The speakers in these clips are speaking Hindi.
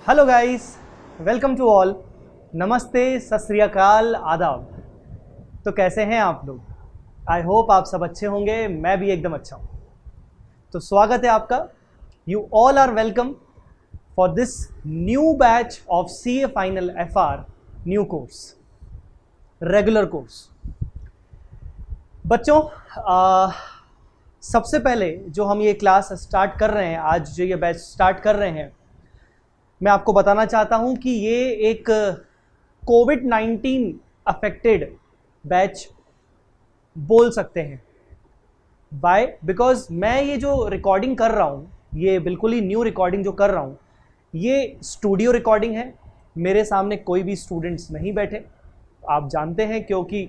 Hello guys, welcome to all. नमस्ते, सत श्री अकाल, आदाब। तो कैसे हैं आप लोग? आई होप आप सब अच्छे होंगे। मैं भी एकदम अच्छा हूँ। तो स्वागत है आपका। You all are welcome for this new batch of CA final FR new course, regular course. बच्चों, सबसे पहले जो हम ये क्लास स्टार्ट कर रहे हैं, आज जो ये बैच स्टार्ट कर रहे हैं, मैं आपको बताना चाहता हूं कि ये एक कोविड-19 अफेक्टेड बैच बोल सकते हैं। वाई? बिकॉज मैं ये जो रिकॉर्डिंग कर रहा हूं, ये बिल्कुल ही न्यू रिकॉर्डिंग जो कर रहा हूं, ये स्टूडियो रिकॉर्डिंग है। मेरे सामने कोई भी स्टूडेंट्स नहीं बैठे, आप जानते हैं, क्योंकि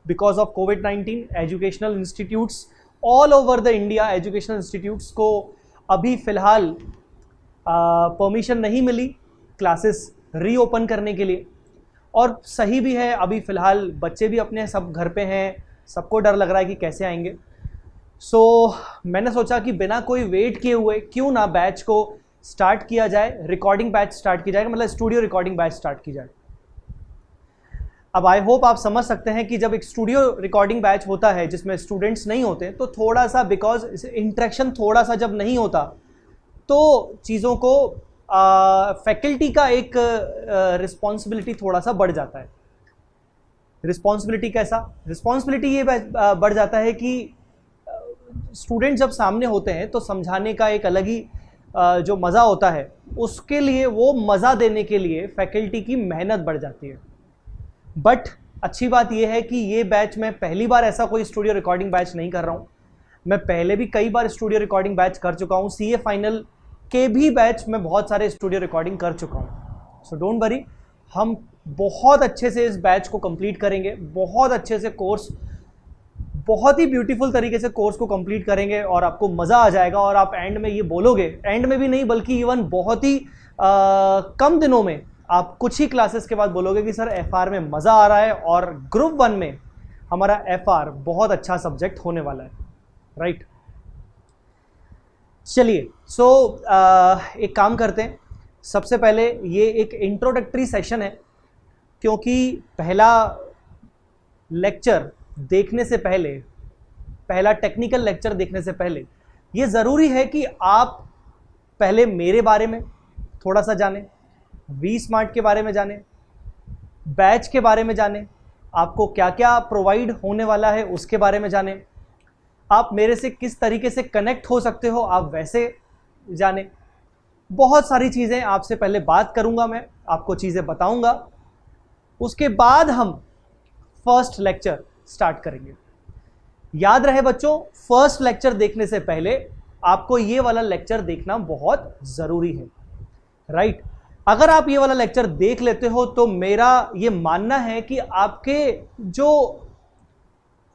because of covid educational institutes all over the India, educational institutes को अभी फ़िलहाल परमिशन नहीं मिली क्लासेस रीओपन करने के लिए। और सही भी है, अभी फ़िलहाल बच्चे भी अपने सब घर पे हैं, सबको डर लग रहा है कि कैसे आएंगे। सो मैंने सोचा कि बिना कोई वेट किए हुए क्यों ना बैच को स्टार्ट किया जाए, रिकॉर्डिंग बैच स्टार्ट की जाए, मतलब स्टूडियो रिकॉर्डिंग बैच स्टार्ट की जाए। अब आई होप आप समझ सकते हैं कि जब एक स्टूडियो रिकॉर्डिंग बैच होता है जिसमें स्टूडेंट्स नहीं होते, तो थोड़ा सा, बिकॉज इंटरेक्शन थोड़ा सा जब नहीं होता, तो चीज़ों को फैकल्टी का एक रिस्पॉन्सिबिलिटी थोड़ा सा बढ़ जाता है। रिस्पॉन्सिबिलिटी कैसा? रिस्पॉन्सिबिलिटी ये बढ़ जाता है कि स्टूडेंट जब सामने होते हैं तो समझाने का एक अलग ही जो मज़ा होता है, उसके लिए, वो मज़ा देने के लिए फैकल्टी की मेहनत बढ़ जाती है। बट अच्छी बात यह है कि ये बैच में पहली बार ऐसा कोई स्टूडियो रिकॉर्डिंग बैच नहीं कर रहा हूँ। मैं पहले भी कई बार स्टूडियो रिकॉर्डिंग बैच कर चुका हूँ। CA फाइनल के भी बैच में बहुत सारे स्टूडियो रिकॉर्डिंग कर चुका हूँ। सो डोंट वरी, हम बहुत अच्छे से इस बैच को कंप्लीट करेंगे, बहुत अच्छे से कोर्स बहुत ही ब्यूटीफुल तरीके से कोर्स को कंप्लीट करेंगे और आपको मज़ा आ जाएगा और आप एंड में ये बोलोगे, एंड में भी नहीं बल्कि इवन बहुत ही कम दिनों में आप कुछ ही क्लासेस के बाद बोलोगे कि सर एफआर में मज़ा आ रहा है और ग्रुप 1 में हमारा एफआर बहुत अच्छा सब्जेक्ट होने वाला है, राइट। चलिए सो एक काम करते हैं, सबसे पहले ये एक इंट्रोडक्टरी सेशन है, क्योंकि पहला लेक्चर देखने से पहले, पहला टेक्निकल लेक्चर देखने से पहले ये ज़रूरी है कि आप पहले मेरे बारे में थोड़ा सा जानें, वी स्मार्ट के बारे में जानें, बैच के बारे में जानें, आपको क्या क्या प्रोवाइड होने वाला है उसके बारे में जानें, आप मेरे से किस तरीके से कनेक्ट हो सकते हो आप वैसे जानें। बहुत सारी चीज़ें आपसे पहले बात करूंगा, मैं आपको चीज़ें बताऊंगा, उसके बाद हम फर्स्ट लेक्चर स्टार्ट करेंगे। याद रहे बच्चों, फर्स्ट लेक्चर देखने से पहले आपको ये वाला लेक्चर देखना बहुत ज़रूरी है, राइट। अगर आप ये वाला लेक्चर देख लेते हो तो मेरा ये मानना है कि आपके जो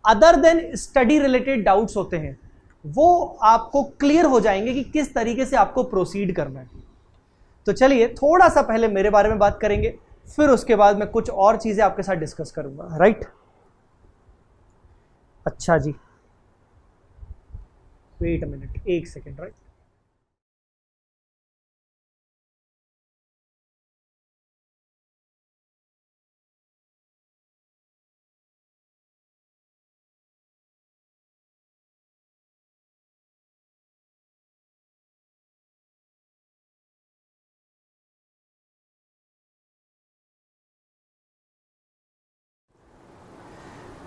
other than study related doubts होते हैं वो आपको क्लियर हो जाएंगे कि किस तरीके से आपको प्रोसीड करना है। तो चलिए थोड़ा सा पहले मेरे बारे में बात करेंगे, फिर उसके बाद मैं कुछ और चीजें आपके साथ डिस्कस करूंगा, राइट। अच्छा जी, वेट अ मिनट, एक सेकेंड, राइट।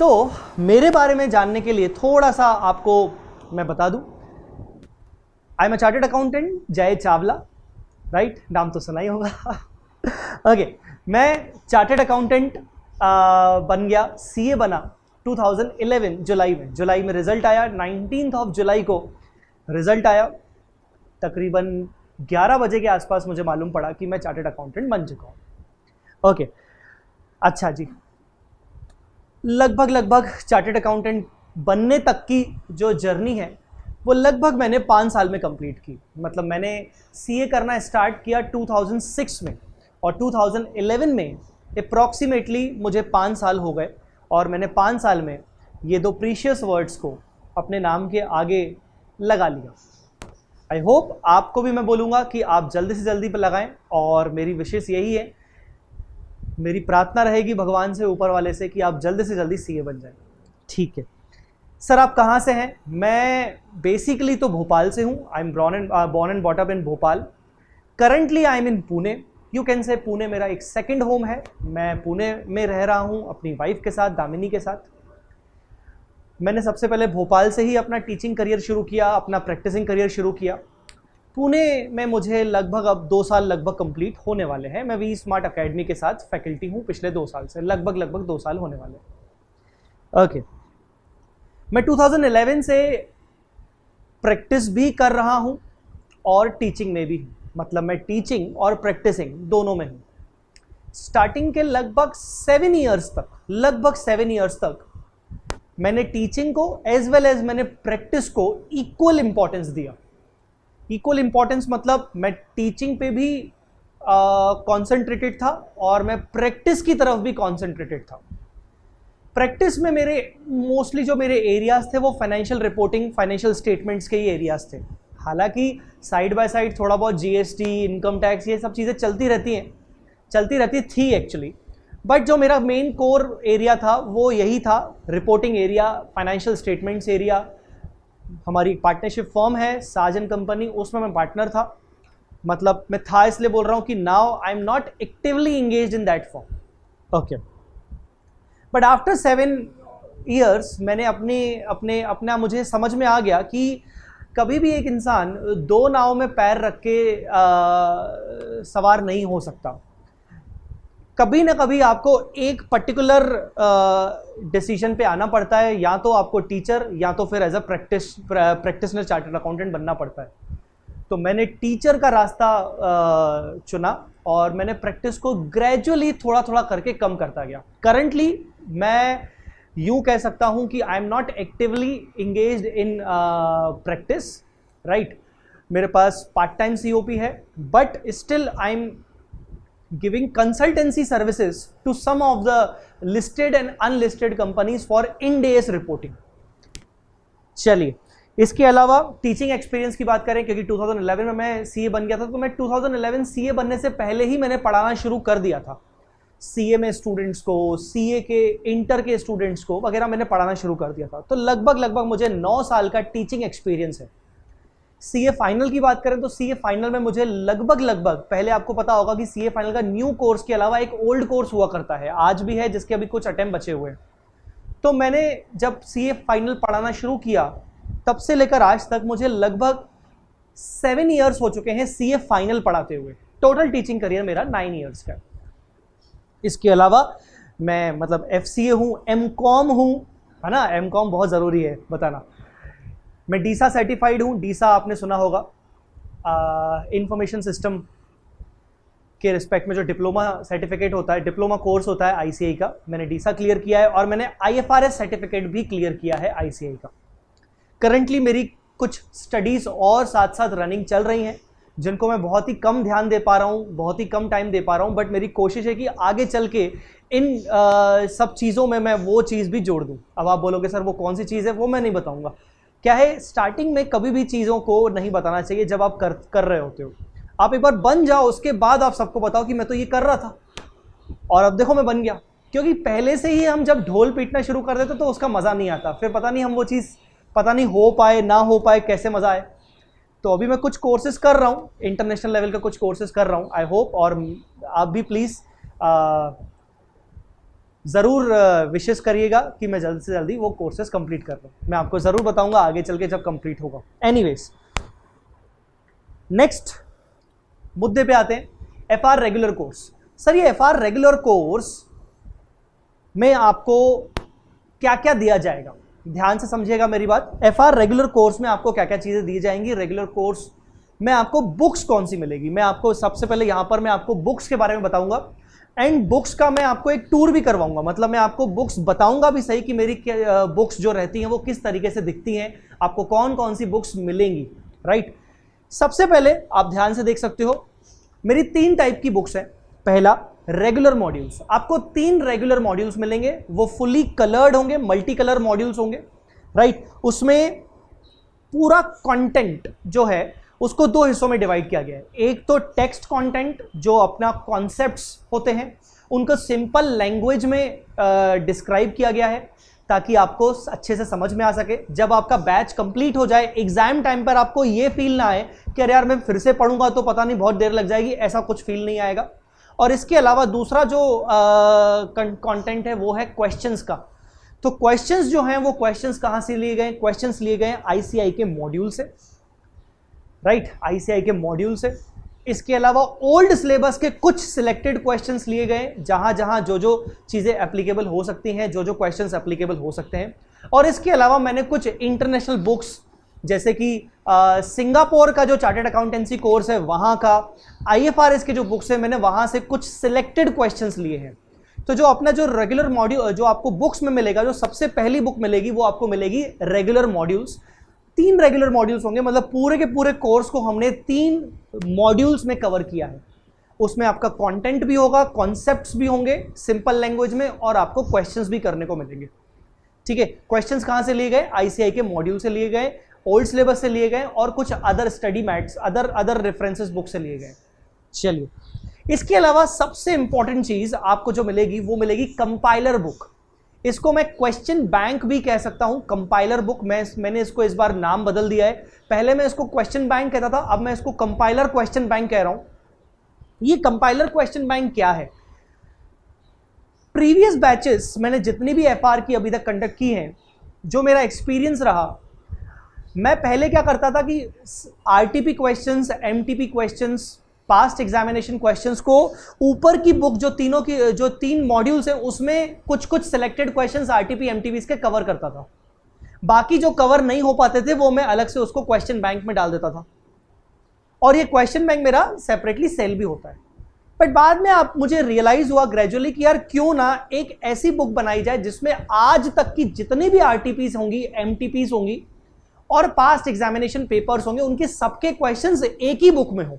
तो मेरे बारे में जानने के लिए थोड़ा सा आपको मैं बता दूं, I am a chartered accountant जय चावला, राइट, नाम तो सुना ही होगा। ओके, मैं चार्टर्ड अकाउंटेंट बन गया, सीए बना 2011 जुलाई में रिजल्ट आया, 19 ऑफ जुलाई को रिजल्ट आया। तकरीबन 11 बजे के आसपास मुझे मालूम पड़ा कि मैं चार्टर्ड अकाउंटेंट बन चुका हूँ। ओके, अच्छा जी, लगभग चार्टर्ड अकाउंटेंट बनने तक की जो जर्नी है वो लगभग मैंने 5 साल में कंप्लीट की। मतलब मैंने सीए करना स्टार्ट किया 2006 में और 2011 में अप्रॉक्सीमेटली मुझे 5 साल हो गए और मैंने 5 साल में ये 2 प्रीशियस वर्ड्स को अपने नाम के आगे लगा लिया। आई होप आपको भी मैं बोलूँगा कि आप जल्दी से जल्दी पर लगाएं और मेरी विशेष यही है, मेरी प्रार्थना रहेगी भगवान से, ऊपर वाले से, कि आप जल्दी से जल्दी सीए बन जाएं। ठीक है सर, आप कहाँ से हैं? मैं बेसिकली तो भोपाल से हूँ। I am born and bought up in Bhopal. Currently I am in Pune, you can say Pune मेरा एक सेकंड होम है। मैं पुणे में रह रहा हूँ अपनी वाइफ के साथ, दामिनी के साथ। मैंने सबसे पहले भोपाल से ही अपना टीचिंग करियर शुरू किया, अपना प्रैक्टिसिंग करियर शुरू किया। पुणे में मुझे लगभग अब 2 साल लगभग कंप्लीट होने वाले हैं। मैं वी स्मार्ट अकेडमी के साथ फैकल्टी हूँ पिछले 2 साल से, लगभग 2 साल होने वाले हैं। ओके, मैं 2011 से प्रैक्टिस भी कर रहा हूँ और टीचिंग में भी हूँ। मतलब मैं टीचिंग और प्रैक्टिसिंग दोनों में हूँ। स्टार्टिंग के लगभग 7 इयर्स तक मैंने टीचिंग को एज वेल एज मैंने प्रैक्टिस को इक्वल इंपॉर्टेंस दिया। इक्वल इंपॉर्टेंस मतलब मैं टीचिंग पे भी कॉन्सेंट्रेटेड था और मैं प्रैक्टिस की तरफ भी कॉन्सेंट्रेटेड था। प्रैक्टिस में मेरे मोस्टली जो मेरे एरियाज थे वो फाइनेंशियल रिपोर्टिंग, फाइनेंशियल स्टेटमेंट्स के ही एरियाज थे। हालांकि साइड बाय साइड थोड़ा बहुत जीएसटी, इनकम टैक्स, ये सब चीज़ें चलती रहती थी एक्चुअली, बट जो मेरा मेन कोर एरिया था वो यही था, reporting area, financial statements area. हमारी पार्टनरशिप फर्म है साजन कंपनी, उसमें मैं पार्टनर था। मतलब मैं था इसलिए बोल रहा हूँ कि now I am not actively engaged in that firm. Okay, but after 7 years मैंने अपना मुझे समझ में आ गया कि कभी भी एक इंसान 2 नाव में पैर रख के सवार नहीं हो सकता। कभी ना कभी आपको एक पर्टिकुलर डिसीजन पे आना पड़ता है, या तो आपको टीचर या तो फिर as a practitioner chartered accountant बनना पड़ता है। तो मैंने टीचर का रास्ता चुना और मैंने प्रैक्टिस को ग्रेजुअली थोड़ा थोड़ा करके कम करता गया। करंटली मैं यूं कह सकता हूं कि I am not actively engaged in practice, right. मेरे पास पार्ट टाइम सीओपी है, but still I am giving consultancy services to some of the listed and unlisted companies for Ind AS reporting. चलिए, इसके अलावा टीचिंग एक्सपीरियंस की बात करें, क्योंकि 2011 में मैं सीए बन गया था, तो मैं 2011 सीए बनने से पहले ही मैंने पढ़ाना शुरू कर दिया था। सीए में स्टूडेंट्स को, सीए के इंटर के स्टूडेंट्स को वगैरह मैंने पढ़ाना शुरू कर दिया था। तो लगभग मुझे 9 साल का टीचिंग एक्सपीरियंस है। सीए फाइनल की बात करें तो सीए फाइनल में मुझे लगभग पहले आपको पता होगा कि सीए फाइनल का न्यू कोर्स के अलावा एक ओल्ड कोर्स हुआ करता है, आज भी है, जिसके अभी कुछ अटेम्प्ट बचे हुए हैं। तो मैंने जब सीए फाइनल पढ़ाना शुरू किया, तब से लेकर आज तक मुझे लगभग 7 ईयर्स हो चुके हैं सीए फाइनल पढ़ाते हुए। टोटल टीचिंग करियर मेरा 9 ईयर्स का। इसके अलावा मैं मतलब एफसीए हूँ, एमकॉम हूँ, है ना, एमकॉम बहुत ज़रूरी है बताना। मैं डीसा सर्टिफाइड हूँ। डीसा आपने सुना होगा, इंफॉर्मेशन सिस्टम के रिस्पेक्ट में जो डिप्लोमा सर्टिफिकेट होता है, डिप्लोमा कोर्स होता है आईसीआई का, मैंने डीसा क्लियर किया है और मैंने आईएफआरएस सर्टिफिकेट भी क्लियर किया है आईसीआई का। करंटली मेरी कुछ स्टडीज़ और साथ साथ रनिंग चल रही हैं, जिनको मैं बहुत ही कम ध्यान दे पा रहा हूँ, बहुत ही कम टाइम दे पा रहा हूँ, बट मेरी कोशिश है कि आगे चल के इन सब चीज़ों में मैं वो चीज़ भी जोड़ दूँ। अब आप बोलोगे सर वो कौन सी चीज़ है, वो मैं नहीं बताऊँगा। क्या है, स्टार्टिंग में कभी भी चीज़ों को नहीं बताना चाहिए जब आप कर रहे होते हो। आप एक बार बन जाओ, उसके बाद आप सबको बताओ कि मैं तो ये कर रहा था और अब देखो मैं बन गया। क्योंकि पहले से ही हम जब ढोल पीटना शुरू कर देते तो उसका मज़ा नहीं आता, फिर पता नहीं हम वो चीज़ पता नहीं हो पाए ना हो पाए, कैसे मज़ा आए। तो अभी मैं कुछ कोर्सेज कर रहा हूँ, इंटरनेशनल लेवल का कुछ कोर्सेज कर रहा हूँ, आई होप। और आप भी प्लीज़ ज़रूर विशेष करिएगा कि मैं जल्द से जल्दी वो कोर्सेज कंप्लीट कर लूँ। मैं आपको ज़रूर बताऊंगा आगे चल के जब कंप्लीट होगा। एनीवेज, नेक्स्ट मुद्दे पे आते हैं, एफआर रेगुलर कोर्स। सर ये एफआर रेगुलर कोर्स में आपको क्या क्या दिया जाएगा, ध्यान से समझिएगा मेरी बात। एफआर रेगुलर कोर्स में आपको क्या क्या चीज़ें दी जाएंगी। रेगुलर कोर्स में आपको बुक्स कौन सी मिलेगी, मैं आपको सबसे पहले यहाँ पर मैं आपको बुक्स के बारे में बताऊंगा, एंड बुक्स का मैं आपको एक टूर भी करवाऊंगा। मतलब मैं आपको बुक्स बताऊंगा भी सही कि मेरी बुक्स जो रहती हैं वो किस तरीके से दिखती हैं, आपको कौन कौन सी बुक्स मिलेंगी, राइट। सबसे पहले आप ध्यान से देख सकते हो, मेरी 3 टाइप की बुक्स हैं। पहला रेगुलर मॉड्यूल्स, आपको 3 रेगुलर मॉड्यूल्स मिलेंगे, वो फुली कलर्ड होंगे, मल्टी कलर मॉड्यूल्स होंगे, राइट। उसमें पूरा कंटेंट जो है उसको 2 हिस्सों में डिवाइड किया गया है। एक तो टेक्स्ट कंटेंट, जो अपना कॉन्सेप्ट्स होते हैं उनको सिंपल लैंग्वेज में डिस्क्राइब किया गया है ताकि आपको अच्छे से समझ में आ सके। जब आपका बैच कंप्लीट हो जाए, एग्जाम टाइम पर आपको ये फील ना आए कि अरे यार मैं फिर से पढ़ूंगा तो पता नहीं बहुत देर लग जाएगी, ऐसा कुछ फील नहीं आएगा। और इसके अलावा दूसरा जो कंटेंट है वो है क्वेश्चंस का। तो क्वेश्चंस जो हैं वो क्वेश्चंस कहाँ से लिए गए, क्वेश्चंस लिए गए आईसीआई के मॉड्यूल से, राइट, आईसीआई के मॉड्यूल से। इसके अलावा ओल्ड सिलेबस के कुछ सिलेक्टेड क्वेश्चंस लिए गए, जहां जहां जो जो चीज़ें एप्लीकेबल हो सकती हैं, जो जो क्वेश्चंस एप्लीकेबल हो सकते हैं। और इसके अलावा मैंने कुछ इंटरनेशनल बुक्स, जैसे कि सिंगापुर का जो चार्टर्ड अकाउंटेंसी कोर्स है वहाँ का, आईएफआरएस के जो बुक्स है, मैंने वहाँ से कुछ सिलेक्टेड क्वेश्चंस लिए हैं। तो जो अपना जो रेगुलर मॉड्यूल जो आपको बुक्स में मिलेगा, जो सबसे पहली बुक मिलेगी वो आपको मिलेगी रेगुलर मॉड्यूल्स। 3 रेगुलर मॉड्यूल्स होंगे, मतलब पूरे के पूरे कोर्स को हमने 3 मॉड्यूल्स में कवर किया है। उसमें आपका कंटेंट भी होगा, कॉन्सेप्ट्स भी होंगे सिंपल लैंग्वेज में, और आपको क्वेश्चंस भी करने को मिलेंगे। ठीक है, क्वेश्चंस कहाँ से लिए गए, आईसीआई के मॉड्यूल से लिए गए, ओल्ड सिलेबस से लिए गए, और कुछ other study mats, other references book से लिए गए। चलिए, इसके अलावा सबसे इंपॉर्टेंट चीज आपको जो मिलेगी वो मिलेगी कंपाइलर बुक। इसको मैं क्वेश्चन बैंक भी कह सकता हूं, कंपाइलर बुक। मैंने इसको इस बार नाम बदल दिया है, पहले मैं इसको क्वेश्चन बैंक कहता था, अब मैं इसको कंपाइलर क्वेश्चन बैंक कह रहा हूं। ये कंपाइलर क्वेश्चन बैंक क्या है, प्रीवियस बैचेस मैंने जितनी भी एफआर की अभी तक कंडक्ट की हैं, जो मेरा एक्सपीरियंस रहा, मैं पहले क्या करता था कि RTP questions, MTP questions, past examination questions को ऊपर की बुक जो 3 मॉड्यूल्स हैं उसमें कुछ कुछ सिलेक्टेड क्वेश्चंस आरटीपी एमटीपीस के कवर करता था। बाकी जो कवर नहीं हो पाते थे वो मैं अलग से उसको क्वेश्चन बैंक में डाल देता था, और ये क्वेश्चन बैंक मेरा सेपरेटली सेल भी होता है। बट बाद में आप मुझे रियलाइज हुआ ग्रेजुअली कि यार क्यों ना एक ऐसी बुक बनाई जाए जिसमें आज तक की जितनी भी आरटीपीस होंगी, एमटीपीस होंगी और पास्ट एग्जामिनेशन पेपर्स होंगे, उनके सबके क्वेश्चंस एक ही बुक में हो।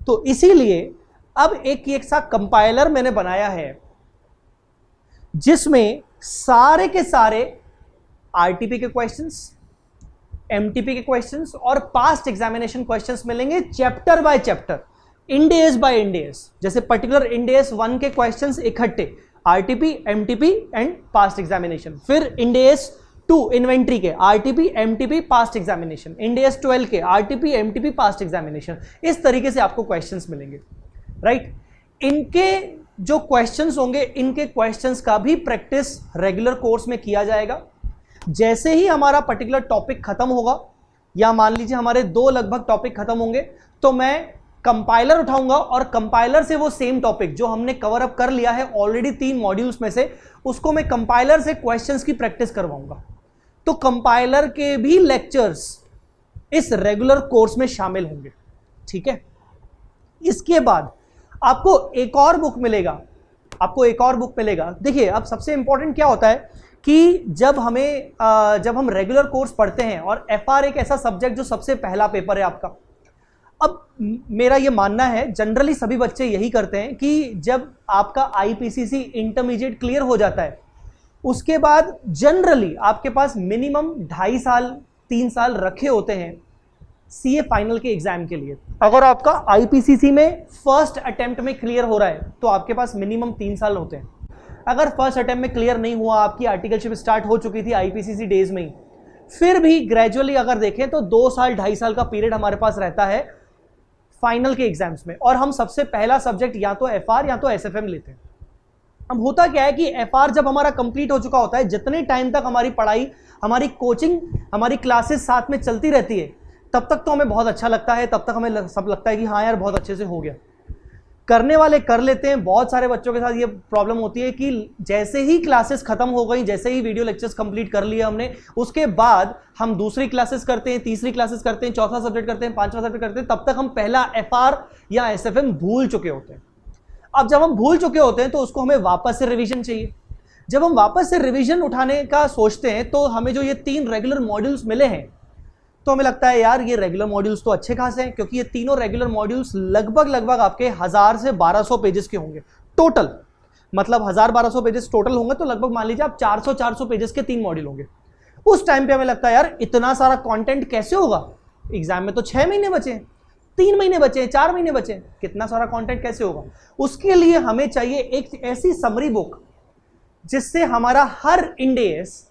तो इसीलिए अब एक सा कंपाइलर मैंने बनाया है जिसमें सारे के सारे आरटीपी के क्वेश्चंस, एमटीपी के क्वेश्चंस और पास्ट एग्जामिनेशन क्वेश्चंस मिलेंगे चैप्टर बाय चैप्टर, इंडेस बाय इंडेस। जैसे पर्टिकुलर इंडेस 1 के क्वेश्चंस इकट्ठे, RTP, MTP and past examination. फिर इंडेस 2 इन्वेंट्री के आरटीपी, एमटीपी, पास्ट एग्जामिनेशन। इंडेस 12 के आरटीपी, एमटीपी, पास्ट एग्जामिनेशन। इस तरीके से आपको क्वेश्चंस मिलेंगे, राइट। इनके जो क्वेश्चंस होंगे, इनके क्वेश्चंस का भी प्रैक्टिस रेगुलर कोर्स में किया जाएगा। जैसे ही हमारा पर्टिकुलर टॉपिक खत्म होगा, या मान लीजिए हमारे 2 लगभग टॉपिक खत्म होंगे, तो मैं कंपाइलर उठाऊंगा और कंपाइलर से वो सेम टॉपिक जो हमने कवर अप कर लिया है ऑलरेडी 3 मॉड्यूल्स में से, उसको मैं कंपाइलर से क्वेश्चंस की प्रैक्टिस करवाऊंगा। तो कंपाइलर के भी लेक्चर्स इस रेगुलर कोर्स में शामिल होंगे, ठीक है। इसके बाद आपको एक और बुक मिलेगा, देखिए अब सबसे इंपॉर्टेंट क्या होता है कि जब हम रेगुलर कोर्स पढ़ते हैं और एफआर एक ऐसा सब्जेक्ट जो सबसे पहला पेपर है आपका। अब मेरा ये मानना है, जनरली सभी बच्चे यही करते हैं कि जब आपका आईपीसीसी इंटरमीडिएट क्लियर हो जाता है, उसके बाद जनरली आपके पास मिनिमम 2.5 साल 3 साल रखे होते हैं सीए फाइनल के एग्जाम के लिए। अगर आपका आईपीसीसी में फर्स्ट अटेम्प्ट में क्लियर हो रहा है तो आपके पास मिनिमम 3 साल होते हैं। अगर फर्स्ट अटेम्प्ट में क्लियर नहीं हुआ, आपकी आर्टिकलशिप स्टार्ट हो चुकी थी आईपीसीसी डेज में ही, फिर भी ग्रेजुअली अगर देखें तो 2 साल 2.5 साल का पीरियड हमारे पास रहता है फाइनल के एग्जाम्स में। और हम सबसे पहला सब्जेक्ट या तो एफआर या तो एसएफएम लेते हैं। अब होता क्या है कि एफआर जब हमारा कंप्लीट हो चुका होता है, जितने टाइम तक हमारी पढ़ाई, हमारी कोचिंग, हमारी क्लासेस साथ में चलती रहती है, तब तक तो हमें बहुत अच्छा लगता है, तब तक हमें सब लगता है कि हाँ यार बहुत अच्छे से हो गया। करने वाले कर लेते हैं। बहुत सारे बच्चों के साथ ये प्रॉब्लम होती है कि जैसे ही क्लासेस खत्म हो गई, जैसे ही वीडियो लेक्चर्स कंप्लीट कर लिया हमने, उसके बाद हम दूसरी क्लासेस करते हैं, तीसरी क्लासेस करते हैं, चौथा सब्जेक्ट करते हैं, 5वां सब्जेक्ट करते हैं, तब तक हम पहला एफआर या एसएफएम भूल चुके होते हैं। अब जब हम भूल चुके होते हैं तो उसको हमें वापस से रिवीजन चाहिए। जब हम वापस से रिवीजन उठाने का सोचते हैं तो हमें जो ये 3 रेगुलर मॉड्यूल्स मिले हैं, तो हमें लगता है यार ये रेगुलर मॉड्यूल्स तो अच्छे खासे हैं, क्योंकि ये तीनों रेगुलर मॉड्यूल्स लगभग आपके 1000 से 1200 पेजेस के होंगे टोटल। मतलब 1000-1200 पेजेस टोटल होंगे, तो लगभग मान लीजिए आप 400 पेजेस के 3 मॉड्यूल होंगे। उस टाइम पे हमें लगता है यार इतना सारा कंटेंट कैसे होगा, एग्जाम में तो 6 महीने बचे हैं, 3 महीने बचे हैं, 4 महीने बचे हैं, कितना सारा कंटेंट कैसे होगा। उसके लिए हमें चाहिए एक ऐसी समरी बुक जिससे हमारा हर इंडेस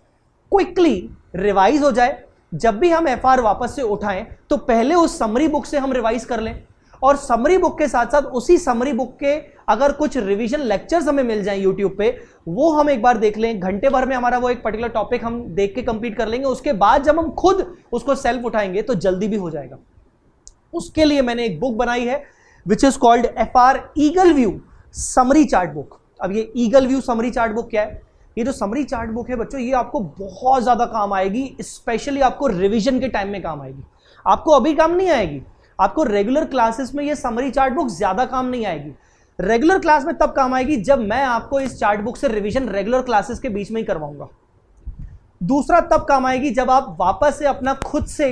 क्विकली रिवाइज हो जाए। जब भी हम एफआर वापस से उठाएं तो पहले उस समरी बुक से हम रिवाइज कर लें, और समरी बुक के साथ साथ उसी समरी बुक के अगर कुछ रिवीजन लेक्चर्स हमें मिल जाएं यूट्यूब पे, वो हम एक बार देख लें। घंटे भर में हमारा वो एक पर्टिकुलर टॉपिक हम देख के कंप्लीट कर लेंगे। उसके बाद जब हम खुद उसको सेल्फ उठाएंगे तो जल्दी भी हो जाएगा। उसके लिए मैंने एक बुक बनाई है which is called FR eagle view summary chart book. अब ये eagle view summary chart book क्या है? ये जो समरी चार्ट बुक है बच्चों, ये आपको बहुत ज्यादा काम आएगी, स्पेशली आपको रिवीजन के टाइम में काम आएगी। आपको अभी काम नहीं आएगी, आपको रेगुलर क्लासेस में ये समरी चार्ट बुक ज्यादा काम नहीं आएगी। रेगुलर क्लास में तब काम आएगी जब मैं आपको इस चार्ट बुक से रिवीजन रेगुलर क्लासेस के बीच में ही करवाऊंगा। दूसरा तब काम आएगी जब आप वापस से अपना खुद से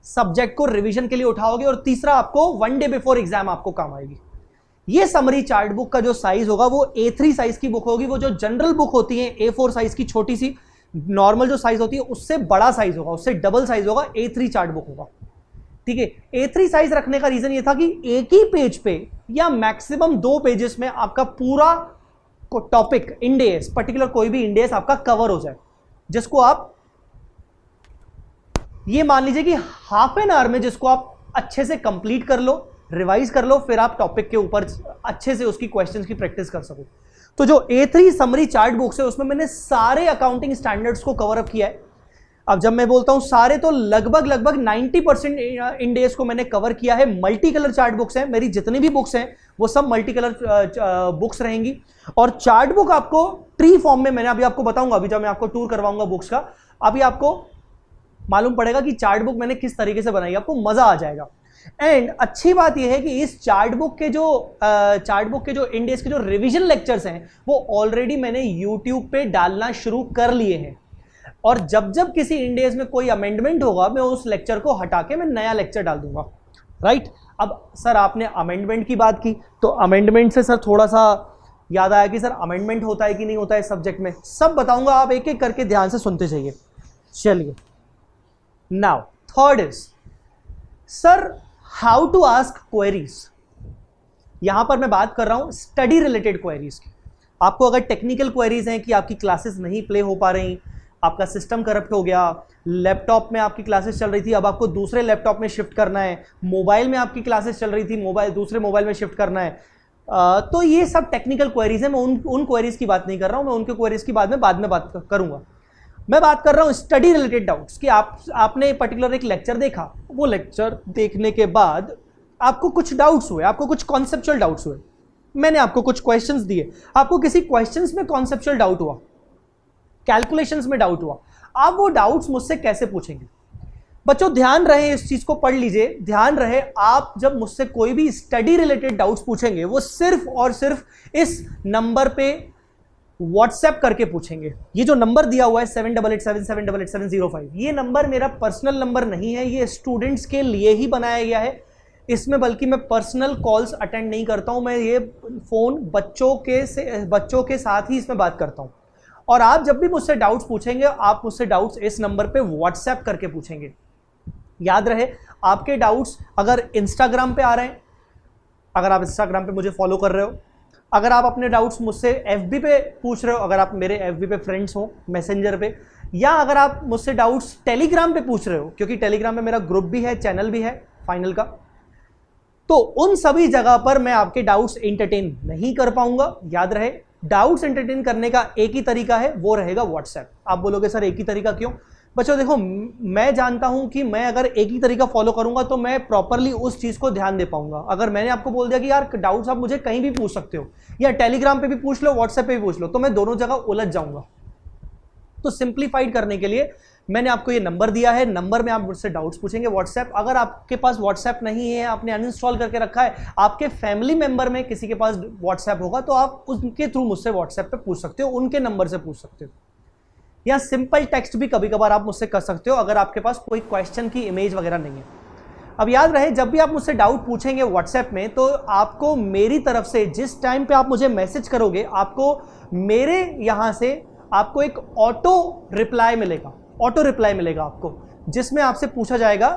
सब्जेक्ट को रिवीजन के लिए उठाओगे, और तीसरा आपको 1 डे बिफोर एग्जाम आपको काम आएगी। ये समरी चार्ट बुक का जो साइज होगा वो A3 साइज की बुक होगी। वो जो जनरल बुक होती है A4 साइज की छोटी सी नॉर्मल जो साइज होती है उससे बड़ा साइज होगा, उससे डबल साइज होगा, A3 चार्ट बुक होगा। ठीक है, A3 साइज रखने का रीजन ये था कि एक ही पेज पे या मैक्सिमम 2 पेजेस में आपका पूरा टॉपिक इंडेस, पर्टिकुलर कोई भी इंडेस आपका कवर हो जाए, जिसको आप ये मान लीजिए कि हाफ एन आवर में जिसको आप अच्छे से कंप्लीट कर लो, रिवाइज कर लो, फिर आप टॉपिक के ऊपर अच्छे से उसकी क्वेश्चंस की प्रैक्टिस कर सको। तो जो A3 समरी चार्ट बुक्स है उसमें मैंने सारे अकाउंटिंग स्टैंडर्ड्स को कवर अप किया है। अब जब मैं बोलता हूं सारे, तो लगभग 90% इंडेस को मैंने कवर किया है। मल्टी कलर चार्ट बुक्स हैं मेरी, जितनी भी बुक्स हैं वो सब मल्टी कलर बुक्स रहेंगी। और चार्ट बुक आपको ट्री फॉर्म में, मैंने अभी आपको बताऊंगा, अभी जब मैं आपको टूर करवाऊंगा बुक्स का, अभी आपको मालूम पड़ेगा कि चार्ट बुक मैंने किस तरीके से बनाई, आपको मजा आ जाएगा। एंड अच्छी बात यह है कि इस चार्ट बुक के जो इंडेक्स के जो रिवीजन लेक्चर्स हैं वो ऑलरेडी मैंने यूट्यूब पे डालना शुरू कर लिए हैं, और जब जब किसी इंडेक्स में कोई अमेंडमेंट होगा मैं उस लेक्चर को हटा के मैं नया लेक्चर डाल दूंगा, राइट। अब सर आपने अमेंडमेंट की बात की, तो अमेंडमेंट से सर थोड़ा सा याद आया कि सर अमेंडमेंट होता है कि नहीं होता है इस सब्जेक्ट में, सब बताऊंगा, आप एक एक करके ध्यान से सुनते जाइए। चलिए, now third is sir how to ask queries. यहां पर मैं बात कर रहा हूं स्टडी रिलेटेड क्वेरीज की। आपको अगर टेक्निकल क्वेरीज हैं कि आपकी क्लासेस नहीं प्ले हो पा रही, आपका सिस्टम करप्ट हो गया, लैपटॉप में आपकी क्लासेस चल रही थी अब आपको दूसरे लैपटॉप में शिफ्ट करना है, मोबाइल में आपकी क्लासेस चल रही थी दूसरे मोबाइल में शिफ्ट करना है, तो ये सब टेक्निकल क्वेरीज हैं। मैं उन क्वेरीज की बात नहीं कर रहा हूं, मैं उनके क्वेरीज की बाद में बात करूंगा। मैं बात कर रहा हूं स्टडी रिलेटेड डाउट्स कि आपने पर्टिकुलर एक लेक्चर देखा, वो लेक्चर देखने के बाद आपको कुछ डाउट्स हुए, आपको कुछ कॉन्सेप्चुअल डाउट्स हुए, मैंने आपको कुछ क्वेश्चंस दिए, आपको किसी क्वेश्चंस में कॉन्सेप्चुअल डाउट हुआ, कैलकुलेशंस में डाउट हुआ, आप वो डाउट्स मुझसे कैसे पूछेंगे? बच्चों ध्यान रहे, इस चीज को पढ़ लीजिए, ध्यान रहे, आप जब मुझसे कोई भी स्टडी रिलेटेड डाउट्स पूछेंगे वो सिर्फ और सिर्फ इस नंबर पे व्हाट्सएप करके पूछेंगे। ये जो नंबर दिया हुआ है 7887788705, ये नंबर मेरा पर्सनल नंबर नहीं है, ये स्टूडेंट्स के लिए ही बनाया गया है। इसमें बल्कि मैं पर्सनल कॉल्स अटेंड नहीं करता हूं, मैं ये फोन बच्चों के साथ ही इसमें बात करता हूं। और आप जब भी मुझसे डाउट्स पूछेंगे, आप मुझसे डाउट्स इस नंबर पे व्हाट्सएप करके पूछेंगे। याद रहे, आपके डाउट्स अगर इंस्टाग्राम पे आ रहे हैं, अगर आप इंस्टाग्राम पे मुझे फॉलो कर रहे हो, अगर आप अपने डाउट्स मुझसे एफबी पे पूछ रहे हो, अगर आप मेरे एफबी पे फ्रेंड्स हो मैसेंजर पे, या अगर आप मुझसे डाउट्स टेलीग्राम पे पूछ रहे हो, क्योंकि टेलीग्राम में मेरा ग्रुप भी है, चैनल भी है फाइनल का, तो उन सभी जगह पर मैं आपके डाउट्स एंटरटेन नहीं कर पाऊंगा। याद रहे, डाउट्स एंटरटेन करने का एक ही तरीका है, वो रहेगा व्हाट्सएप। आप बोलोगे सर एक ही तरीका क्यों? बच्चों देखो, मैं जानता हूं कि मैं अगर एक ही तरीका फॉलो करूंगा तो मैं प्रॉपरली उस चीज को ध्यान दे पाऊंगा। अगर मैंने आपको बोल दिया कि यार डाउट्स आप मुझे कहीं भी पूछ सकते हो, या टेलीग्राम पे भी पूछ लो, व्हाट्सएप पे भी पूछ लो, तो मैं दोनों जगह उलझ जाऊंगा। तो सिंप्लीफाइड करने के लिए मैंने आपको ये नंबर दिया है, नंबर में आप मुझसे डाउट्स पूछेंगे व्हाट्सएप। अगर आपके पास व्हाट्सएप नहीं है, आपने अनइंस्टॉल करके रखा है, आपके फैमिली मेंबर में किसी के पास व्हाट्सएप होगा तो आप उनके थ्रू मुझसे व्हाट्सएप पे पूछ सकते हो, उनके नंबर से पूछ सकते हो, या सिंपल टेक्स्ट भी कभी कभार आप मुझसे कर सकते हो अगर आपके पास कोई क्वेश्चन की इमेज वगैरह नहीं है। अब याद रहे, जब भी आप मुझसे डाउट पूछेंगे व्हाट्सएप में, तो आपको मेरी तरफ से जिस टाइम पे आप मुझे मैसेज करोगे, आपको मेरे यहां से आपको एक ऑटो रिप्लाई मिलेगा आपको, जिसमें आपसे पूछा जाएगा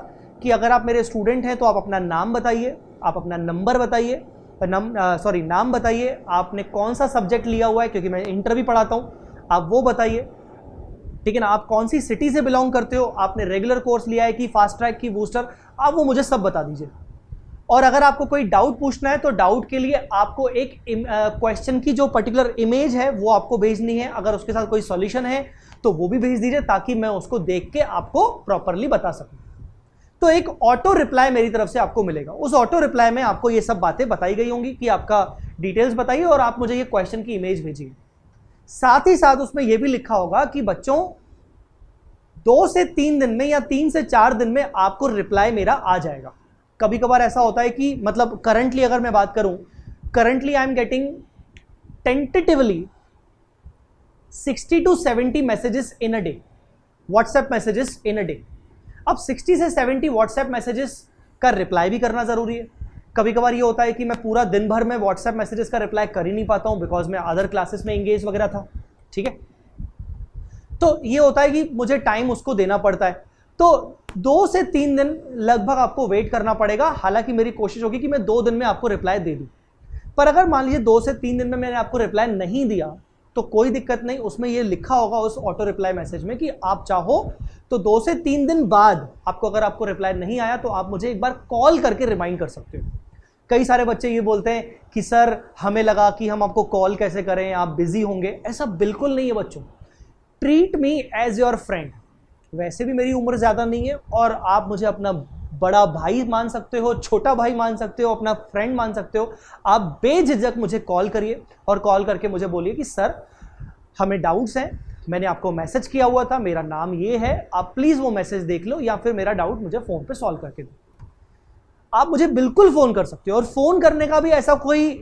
कि अगर आप मेरे स्टूडेंट हैं तो आप अपना नाम बताइए, आप अपना नंबर बताइए, नाम बताइए, आपने कौन सा सब्जेक्ट लिया हुआ है, क्योंकि मैं इंटर भी पढ़ाता हूं, आप वो बताइए, ठीक है ना, आप कौन सी सिटी से बिलोंग करते हो, आपने रेगुलर कोर्स लिया है कि फास्ट ट्रैक की बूस्टर, आप वो मुझे सब बता दीजिए। और अगर आपको कोई डाउट पूछना है तो डाउट के लिए आपको एक क्वेश्चन की जो पर्टिकुलर इमेज है वो आपको भेजनी है, अगर उसके साथ कोई सॉल्यूशन है तो वो भी भेज दीजिए, ताकि मैं उसको देख के आपको प्रॉपरली बता सकूं। तो एक ऑटो रिप्लाई मेरी तरफ से आपको मिलेगा, उस ऑटो रिप्लाई में आपको ये सब बातें बताई गई होंगी कि आपका डिटेल्स बताइए और आप मुझे ये क्वेश्चन की इमेज भेजिए। साथ ही साथ उसमें यह भी लिखा होगा कि बच्चों 2 से 3 दिन में या 3 से 4 दिन में आपको रिप्लाई मेरा आ जाएगा। कभी कभार ऐसा होता है कि मतलब करंटली अगर मैं बात करूं, currently I am getting tentatively 60 to 70 messages in a day, WhatsApp messages in a day. अब 60 से 70 व्हाट्सएप मैसेजेस का रिप्लाई भी करना जरूरी है। कभी कभार ये होता है कि मैं पूरा दिन भर में व्हाट्सएप मैसेजेस का रिप्लाई कर ही नहीं पाता हूं, बिकॉज मैं अदर क्लासेस में एंगेज वगैरह था, ठीक है। तो ये होता है कि मुझे टाइम उसको देना पड़ता है, तो 2 से 3 दिन लगभग आपको वेट करना पड़ेगा। हालांकि मेरी कोशिश होगी कि मैं 2 दिन में आपको रिप्लाई दे दूं, पर अगर मान लीजिए 2 से 3 दिन में मैंने आपको रिप्लाई नहीं दिया तो कोई दिक्कत नहीं, उसमें ये लिखा होगा उस ऑटो रिप्लाई मैसेज में कि आप चाहो तो 2 से 3 दिन बाद अगर आपको रिप्लाई नहीं आया तो आप मुझे एक बार कॉल करके रिमाइंड कर सकते हो। कई सारे बच्चे ये बोलते हैं कि सर हमें लगा कि हम आपको कॉल कैसे करें, आप बिजी होंगे। ऐसा बिल्कुल नहीं है बच्चों, treat me as your friend. वैसे भी मेरी उम्र ज़्यादा नहीं है और आप मुझे अपना बड़ा भाई मान सकते हो, छोटा भाई मान सकते हो, अपना फ्रेंड मान सकते हो। आप बेझिझक मुझे कॉल करिए और कॉल करके मुझे बोलिए कि सर हमें डाउट्स हैं, मैंने आपको मैसेज किया हुआ था, मेरा नाम ये है, आप प्लीज़ वो मैसेज देख लो या फिर मेरा डाउट मुझे फ़ोन पे सॉल्व करके दो। आप मुझे बिल्कुल फ़ोन कर सकते हो। और फ़ोन करने का भी ऐसा कोई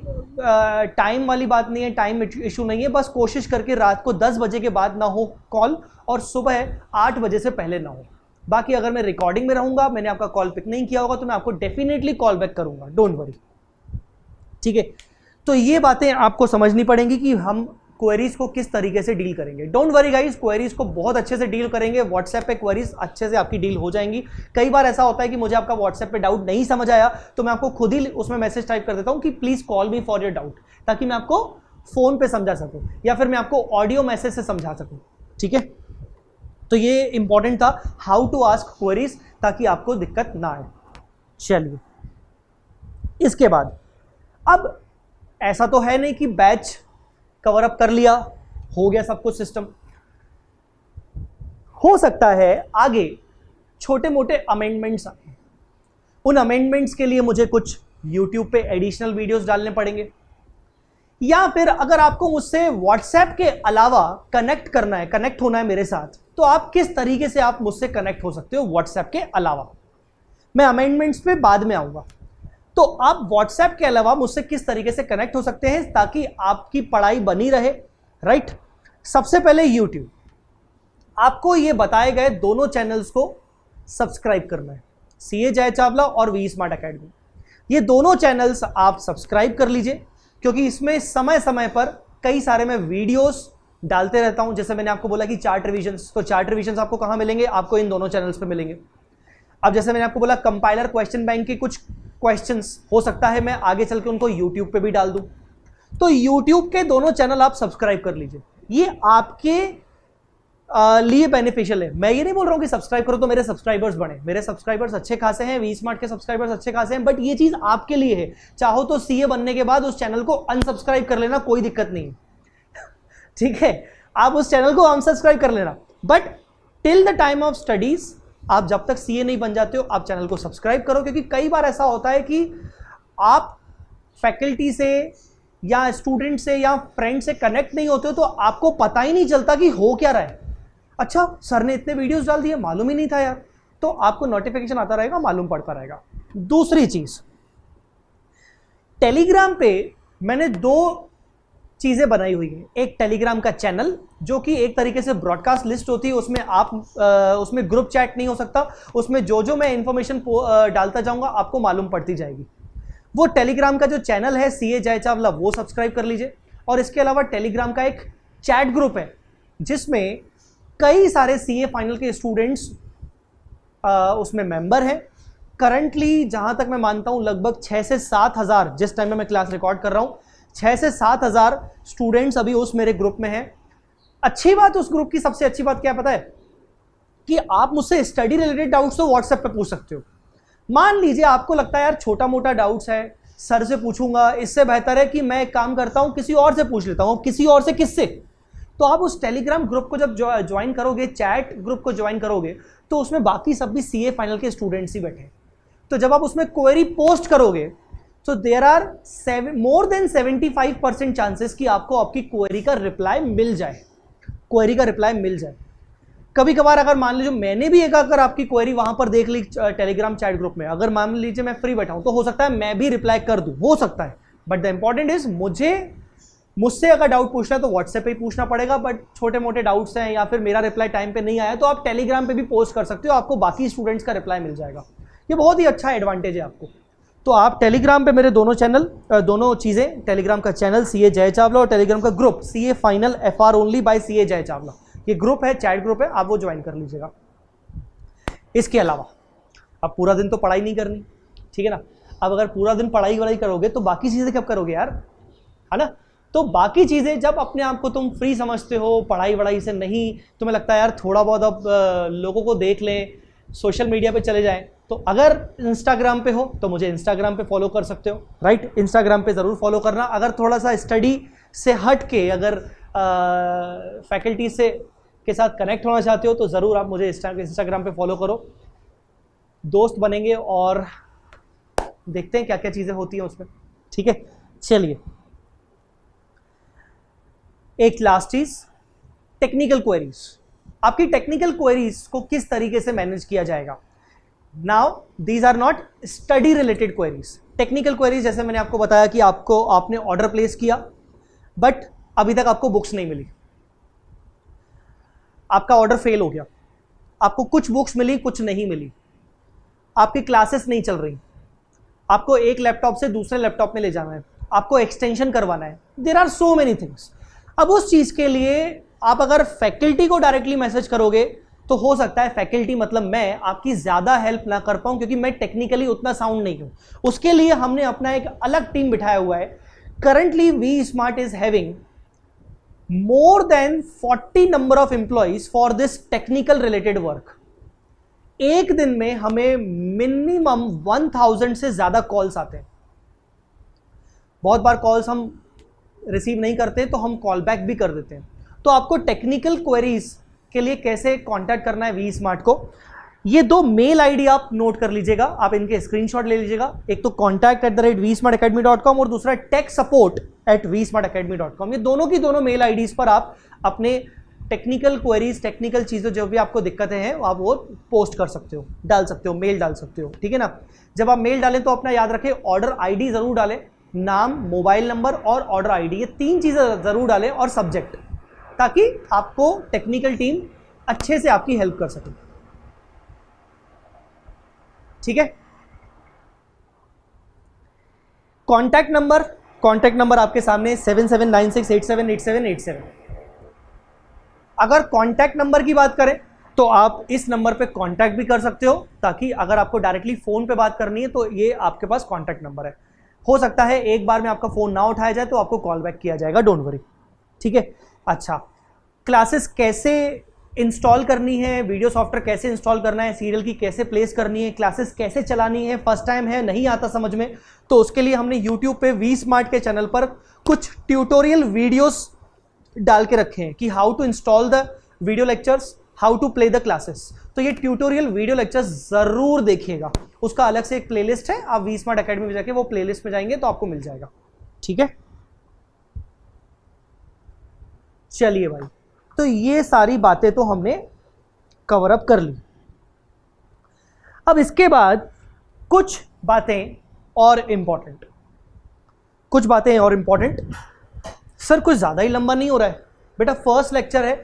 टाइम वाली बात नहीं है, टाइम इशू नहीं है। बस कोशिश करके रात को 10 बजे के बाद ना हो कॉल और सुबह 8 बजे से पहले ना हो। बाकी अगर मैं रिकॉर्डिंग में रहूँगा, मैंने आपका कॉल पिक नहीं किया होगा, तो मैं आपको डेफिनेटली कॉल बैक करूँगा, डोंट वरी, ठीक है। तो ये बातें आपको समझनी पड़ेंगी कि हम क्वेरीज को किस तरीके से डील करेंगे। डोंट वरी गाइस, क्वेरीज को बहुत अच्छे से डील करेंगे। व्हाट्सएप पे क्वेरीज अच्छे से आपकी डील हो जाएंगी। कई बार ऐसा होता है कि मुझे आपका व्हाट्सएप पे डाउट नहीं समझ आया, तो मैं आपको खुद ही उसमें मैसेज टाइप कर देता हूं कि please call me for your doubt, ताकि मैं आपको फोन पे समझा सकूं या फिर मैं आपको ऑडियो मैसेज से समझा सकूं, ठीक है। तो ये इंपॉर्टेंट था, हाउ टू आस्क क्वेरीज, ताकि आपको दिक्कत ना आए। चलिए, इसके बाद अब ऐसा तो है नहीं कि बैच कवर अप कर लिया, हो गया सब कुछ सिस्टम। हो सकता है आगे छोटे मोटे अमेंडमेंट्स आए, उन अमेंडमेंट्स के लिए मुझे कुछ YouTube पे एडिशनल वीडियोस डालने पड़ेंगे, या फिर अगर आपको मुझसे व्हाट्सएप के अलावा कनेक्ट करना है, कनेक्ट होना है मेरे साथ, तो आप किस तरीके से आप मुझसे कनेक्ट हो सकते हो व्हाट्सएप के अलावा। मैं अमेंडमेंट्स पे बाद में आऊंगा। तो आप व्हाट्सएप के अलावा मुझसे किस तरीके से कनेक्ट हो सकते हैं ताकि आपकी पढ़ाई बनी रहे, राइट। सबसे पहले YouTube, आपको ये बताए गए दोनों चैनल्स को सब्सक्राइब करना है, सीए जय चावला और वी स्मार्ट एकेडमी। ये दोनों चैनल्स आप सब्सक्राइब कर लीजिए, क्योंकि इसमें समय समय पर कई सारे मैं वीडियोस डालते रहता हूं। जैसे मैंने आपको बोला कि चार्ट रिविजन्स, तो चार्ट रिविजन्स आपको कहां मिलेंगे, आपको इन दोनों चैनल्स पे मिलेंगे। अब जैसे मैंने आपको बोला कंपाइलर क्वेश्चन बैंक के कुछ क्वेश्चंस हो सकता है मैं आगे चल के उनको YouTube पे भी डाल दूं, तो YouTube के दोनों चैनल आप सब्सक्राइब कर लीजिए। ये आपके लिए बेनिफिशियल है। मैं ये नहीं बोल रहा हूं कि सब्सक्राइब करो तो मेरे सब्सक्राइबर्स बढ़े, मेरे सब्सक्राइबर्स अच्छे खासे हैं, वी स्मार्ट के सब्सक्राइबर्स अच्छे खासे हैं, बट ये चीज आपके लिए है। चाहो तो सीए बनने के बाद उस चैनल को अनसब्सक्राइब कर लेना, कोई दिक्कत नहीं ठीक है, आप उस चैनल को अनसब्सक्राइब कर लेना, but till the time of studies आप जब तक सीए नहीं बन जाते हो, आप चैनल को सब्सक्राइब करो। क्योंकि कई बार ऐसा होता है कि आप फैकल्टी से या स्टूडेंट से या फ्रेंड से कनेक्ट नहीं होते हो, तो आपको पता ही नहीं चलता कि हो क्या रहा है। अच्छा, सर ने इतने वीडियोस डाल दिए, मालूम ही नहीं था यार, तो आपको नोटिफिकेशन आता रहेगा, मालूम पड़ता रहेगा। दूसरी चीज, टेलीग्राम पे मैंने दो चीजें बनाई हुई है। एक टेलीग्राम का चैनल जो कि एक तरीके से ब्रॉडकास्ट लिस्ट होती है, उसमें आप उसमें ग्रुप चैट नहीं हो सकता, उसमें जो मैं इंफॉर्मेशन डालता जाऊंगा आपको मालूम पड़ती जाएगी। वो टेलीग्राम का जो चैनल है सीए जय चावला, वो सब्सक्राइब कर लीजिए। और इसके अलावा टेलीग्राम का एक चैट ग्रुप है जिसमें कई सारे सीए फाइनल के स्टूडेंट्स उसमें मेंबर हैं। करंटली जहां तक मैं मानता हूं लगभग 6 से 7 हज़ार, जिस टाइम में मैं क्लास रिकॉर्ड कर रहा हूं 6 से 7 हज़ार स्टूडेंट्स अभी उस मेरे ग्रुप में हैं। अच्छी बात उस ग्रुप की, सबसे अच्छी बात क्या पता है, कि आप मुझसे स्टडी रिलेटेड डाउट्स तो व्हाट्सएप पे पूछ सकते हो। मान लीजिए आपको लगता है यार छोटा मोटा डाउट्स है, सर से पूछूंगा, इससे बेहतर है कि मैं एक काम करता हूं किसी और से पूछ लेता हूं। किसी और से किससे? तो आप उस टेलीग्राम ग्रुप को जब ज्वाइन करोगे, चैट ग्रुप को ज्वाइन करोगे, तो उसमें बाकी सब भी सीए फाइनल के स्टूडेंट्स ही बैठे। तो जब आप उसमें क्वेरी पोस्ट करोगे तो there are more than 75% chances कि आपको आपकी क्वेरी का रिप्लाई मिल जाए, क्वेरी का रिप्लाई मिल जाए। कभी कभार अगर मान लीजिए मैंने भी एक अगर आपकी क्वेरी वहां पर देख ली टेलीग्राम चैट ग्रुप में, अगर मान लीजिए मैं फ्री बैठा हूं, तो हो सकता है मैं भी रिप्लाई कर दूं, हो सकता है। बट द इंपॉर्टेंट इज मुझसे अगर डाउट पूछना है तो व्हाट्सएप पे ही पूछना पड़ेगा। बट छोटे मोटे डाउट्स हैं या फिर मेरा रिप्लाई टाइम पे नहीं आया तो आप टेलीग्राम पे भी पोस्ट कर सकते हो, आपको बाकी स्टूडेंट्स का रिप्लाई मिल जाएगा। ये बहुत ही अच्छा एडवांटेज है आपको। तो आप टेलीग्राम पे मेरे दोनों चैनल, दोनों चीज़ें, टेलीग्राम का चैनल सीए जय चावला और टेलीग्राम का group CA final FR only by CA जय चावला, ये ग्रुप है, चैट ग्रुप है, आप वो ज्वाइन कर लीजिएगा। इसके अलावा अब पूरा दिन तो पढ़ाई नहीं करनी, ठीक है ना। अब अगर पूरा दिन पढ़ाई करोगे तो बाकी चीज़ें कब करोगे यार, है ना। तो बाकी चीज़ें जब अपने आप को तुम फ्री समझते हो, पढ़ाई से नहीं, तुम्हें लगता है यार थोड़ा बहुत अब लोगों को देख लें, सोशल मीडिया पे चले जाएं, तो अगर इंस्टाग्राम पे हो तो मुझे इंस्टाग्राम पे फॉलो कर सकते हो, राइट। इंस्टाग्राम पे ज़रूर फॉलो करना। अगर थोड़ा सा स्टडी से हट के अगर फैकल्टी से के साथ कनेक्ट होना चाहते हो तो ज़रूर आप मुझे इंस्टाग्राम पे फॉलो करो, दोस्त बनेंगे और देखते हैं क्या क्या चीज़ें होती हैं उसमें, ठीक है। चलिए, एक लास्ट चीज़, टेक्निकल क्वेरीज। आपकी टेक्निकल क्वेरीज को किस तरीके से मैनेज किया जाएगा। Now these are not study related queries. Technical queries जैसे मैंने आपको बताया कि आपने ऑर्डर प्लेस किया बट अभी तक आपको बुक्स नहीं मिली, आपका ऑर्डर फेल हो गया, आपको कुछ बुक्स मिली कुछ नहीं मिली, आपकी क्लासेस नहीं चल रही, आपको एक लैपटॉप से दूसरे लैपटॉप में ले जाना है, आपको एक्सटेंशन करवाना है, there are so many things. अब उस चीज के लिए आप अगर फैकल्टी को डायरेक्टली मैसेज करोगे तो हो सकता है फैकल्टी मतलब मैं आपकी ज्यादा हेल्प ना कर पाऊं क्योंकि मैं टेक्निकली उतना साउंड नहीं हूं। उसके लिए हमने अपना एक अलग टीम बिठाया हुआ है। Currently V Smart is having more than 40 number of employees for this technical related work। एक दिन में हमें मिनिमम 1000 से ज्यादा कॉल्स आते हैं। बहुत बार कॉल्स हम रिसीव नहीं करते तो हम कॉल बैक भी कर देते हैं। तो आपको टेक्निकल क्वेरीज के लिए कैसे कांटेक्ट करना है वी स्मार्ट को, ये दो मेल आईडी आप नोट कर लीजिएगा, आप इनके स्क्रीनशॉट ले लीजिएगा। एक तो contact@vsmartacademy.com और दूसरा techsupport@vsmartacademy.com। ये दोनों की दोनों मेल आईडीज पर आप अपने टेक्निकल क्वेरीज, टेक्निकल चीज़ें जो भी आपको दिक्कतें हैं आप वो पोस्ट कर सकते हो, डाल सकते हो, मेल डाल सकते हो, ठीक है ना। जब आप मेल डालें तो अपना याद रखें ऑर्डर आईडी ज़रूर डालें, नाम, मोबाइल नंबर और ऑर्डर आईडी, ये 3 चीज़ें ज़रूर डालें और सब्जेक्ट, ताकि आपको टेक्निकल टीम अच्छे से आपकी हेल्प कर सके, ठीक है। कॉन्टैक्ट नंबर आपके सामने 7796878787। अगर कॉन्टैक्ट नंबर की बात करें तो आप इस नंबर पे कॉन्टैक्ट भी कर सकते हो, ताकि अगर आपको डायरेक्टली फोन पे बात करनी है तो ये आपके पास कॉन्टैक्ट नंबर है। हो सकता है एक बार में आपका फोन ना उठाया जाए तो आपको कॉल बैक किया जाएगा, डोंट वरी, ठीक है। अच्छा, क्लासेस कैसे इंस्टॉल करनी है, वीडियो सॉफ्टवेयर कैसे इंस्टॉल करना है, सीरियल की कैसे प्लेस करनी है, क्लासेस कैसे चलानी है, फर्स्ट टाइम है नहीं आता समझ में, तो उसके लिए हमने यूट्यूब पे वी स्मार्ट के चैनल पर कुछ ट्यूटोरियल वीडियोस डाल के रखे हैं कि how to install the video lectures, how to play the classes. तो ये ट्यूटोरियल वीडियो लेक्चर्स जरूर देखिएगा, उसका अलग से एक प्लेलिस्ट है, आप वी स्मार्ट अकेडमी में जाके वो प्लेलिस्ट में जाएंगे तो आपको मिल जाएगा, ठीक है। चलिए भाई, तो ये सारी बातें तो हमने कवर अप कर ली। अब इसके बाद कुछ बातें और इंपॉर्टेंट, सर कुछ ज्यादा ही लंबा नहीं हो रहा है बेटा, फर्स्ट लेक्चर है,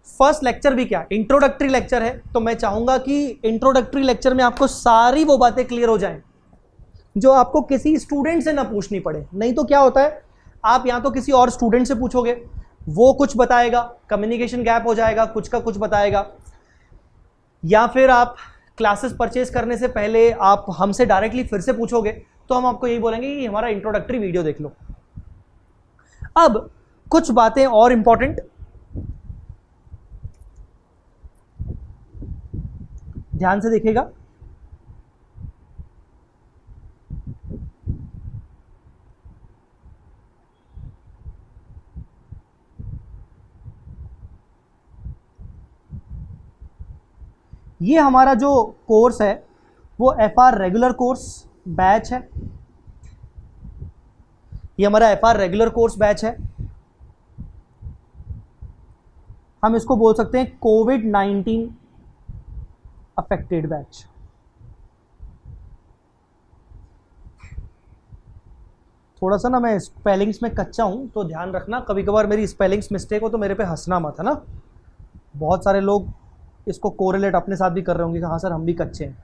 फर्स्ट लेक्चर भी क्या इंट्रोडक्टरी लेक्चर है, तो मैं चाहूंगा कि इंट्रोडक्टरी लेक्चर में आपको सारी वो बातें क्लियर हो जाएं जो आपको किसी स्टूडेंट से ना पूछनी पड़े। नहीं तो क्या होता है, आप या तो किसी और स्टूडेंट से पूछोगे, वो कुछ बताएगा, कम्युनिकेशन गैप हो जाएगा, कुछ का कुछ बताएगा, या फिर आप क्लासेस परचेज करने से पहले आप हमसे डायरेक्टली फिर से पूछोगे तो हम आपको यही बोलेंगे कि हमारा इंट्रोडक्टरी वीडियो देख लो। अब कुछ बातें और इंपॉर्टेंट, ध्यान से देखिएगा। ये हमारा जो कोर्स है वो FR रेगुलर कोर्स बैच है, ये हमारा FR रेगुलर कोर्स बैच है। हम इसको बोल सकते हैं कोविड-19 अफेक्टेड बैच। थोड़ा सा ना मैं स्पेलिंग्स में कच्चा हूं तो ध्यान रखना, कभी कभार मेरी स्पेलिंग्स मिस्टेक हो तो मेरे पे हंसना मत, है ना। बहुत सारे लोग इसको कोरिलेट अपने साथ भी कर रहे होंगे कि हाँ सर हम भी कच्चे हैं।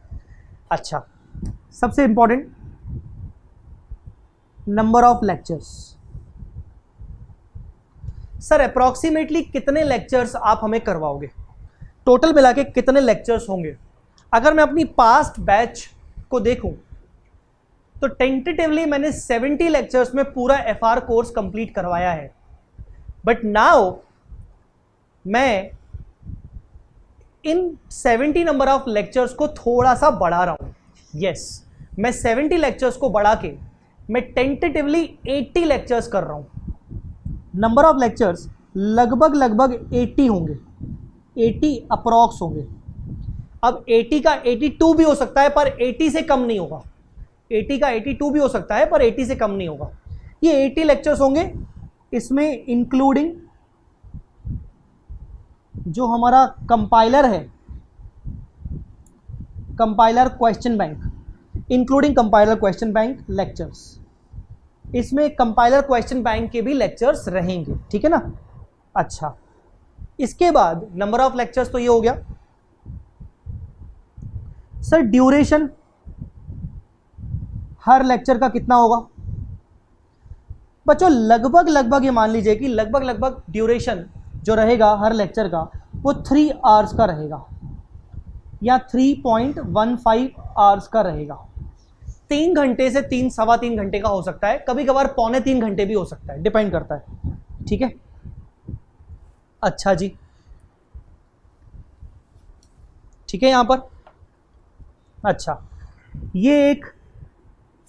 अच्छा, सबसे important, number of lectures. Sir approximately कितने लेक्चर्स आप हमें करवाओगे, टोटल मिला के कितने लेक्चर्स होंगे। अगर मैं अपनी पास्ट बैच को देखूं तो टेंटेटिवली मैंने 70 लेक्चर्स में पूरा FR कोर्स कंप्लीट करवाया है, बट नाउ मैं इन 70 नंबर ऑफ लेक्चर्स को थोड़ा सा बढ़ा रहा हूं। यस, मैं 70 लेक्चर्स को बढ़ा के मैं टेंटेटिवली 80 लेक्चर्स कर रहा हूं। नंबर ऑफ लेक्चर्स लगभग 80 होंगे, 80 अप्रॉक्स होंगे। अब 80 का 82 भी हो सकता है पर 80 से कम नहीं होगा, 80 का 82 भी हो सकता है पर 80 से कम नहीं होगा। ये 80 लेक्चर्स होंगे, इसमें इंक्लूडिंग जो हमारा कंपाइलर है compiler question bank, including compiler question bank lectures. इसमें कंपाइलर क्वेश्चन बैंक के भी लेक्चर्स रहेंगे, ठीक है ना। अच्छा, इसके बाद नंबर ऑफ लेक्चर्स तो ये हो गया। सर ड्यूरेशन हर लेक्चर का कितना होगा? बच्चों लगभग ये मान लीजिए कि लगभग ड्यूरेशन जो रहेगा हर लेक्चर का वो 3 आवर्स का रहेगा या 3.15 आवर्स का रहेगा। 3 घंटे से 3-3.25 घंटे का हो सकता है, कभी कभार 2.25 घंटे भी हो सकता है, डिपेंड करता है, ठीक है। अच्छा जी, ठीक है यहां पर। अच्छा, ये एक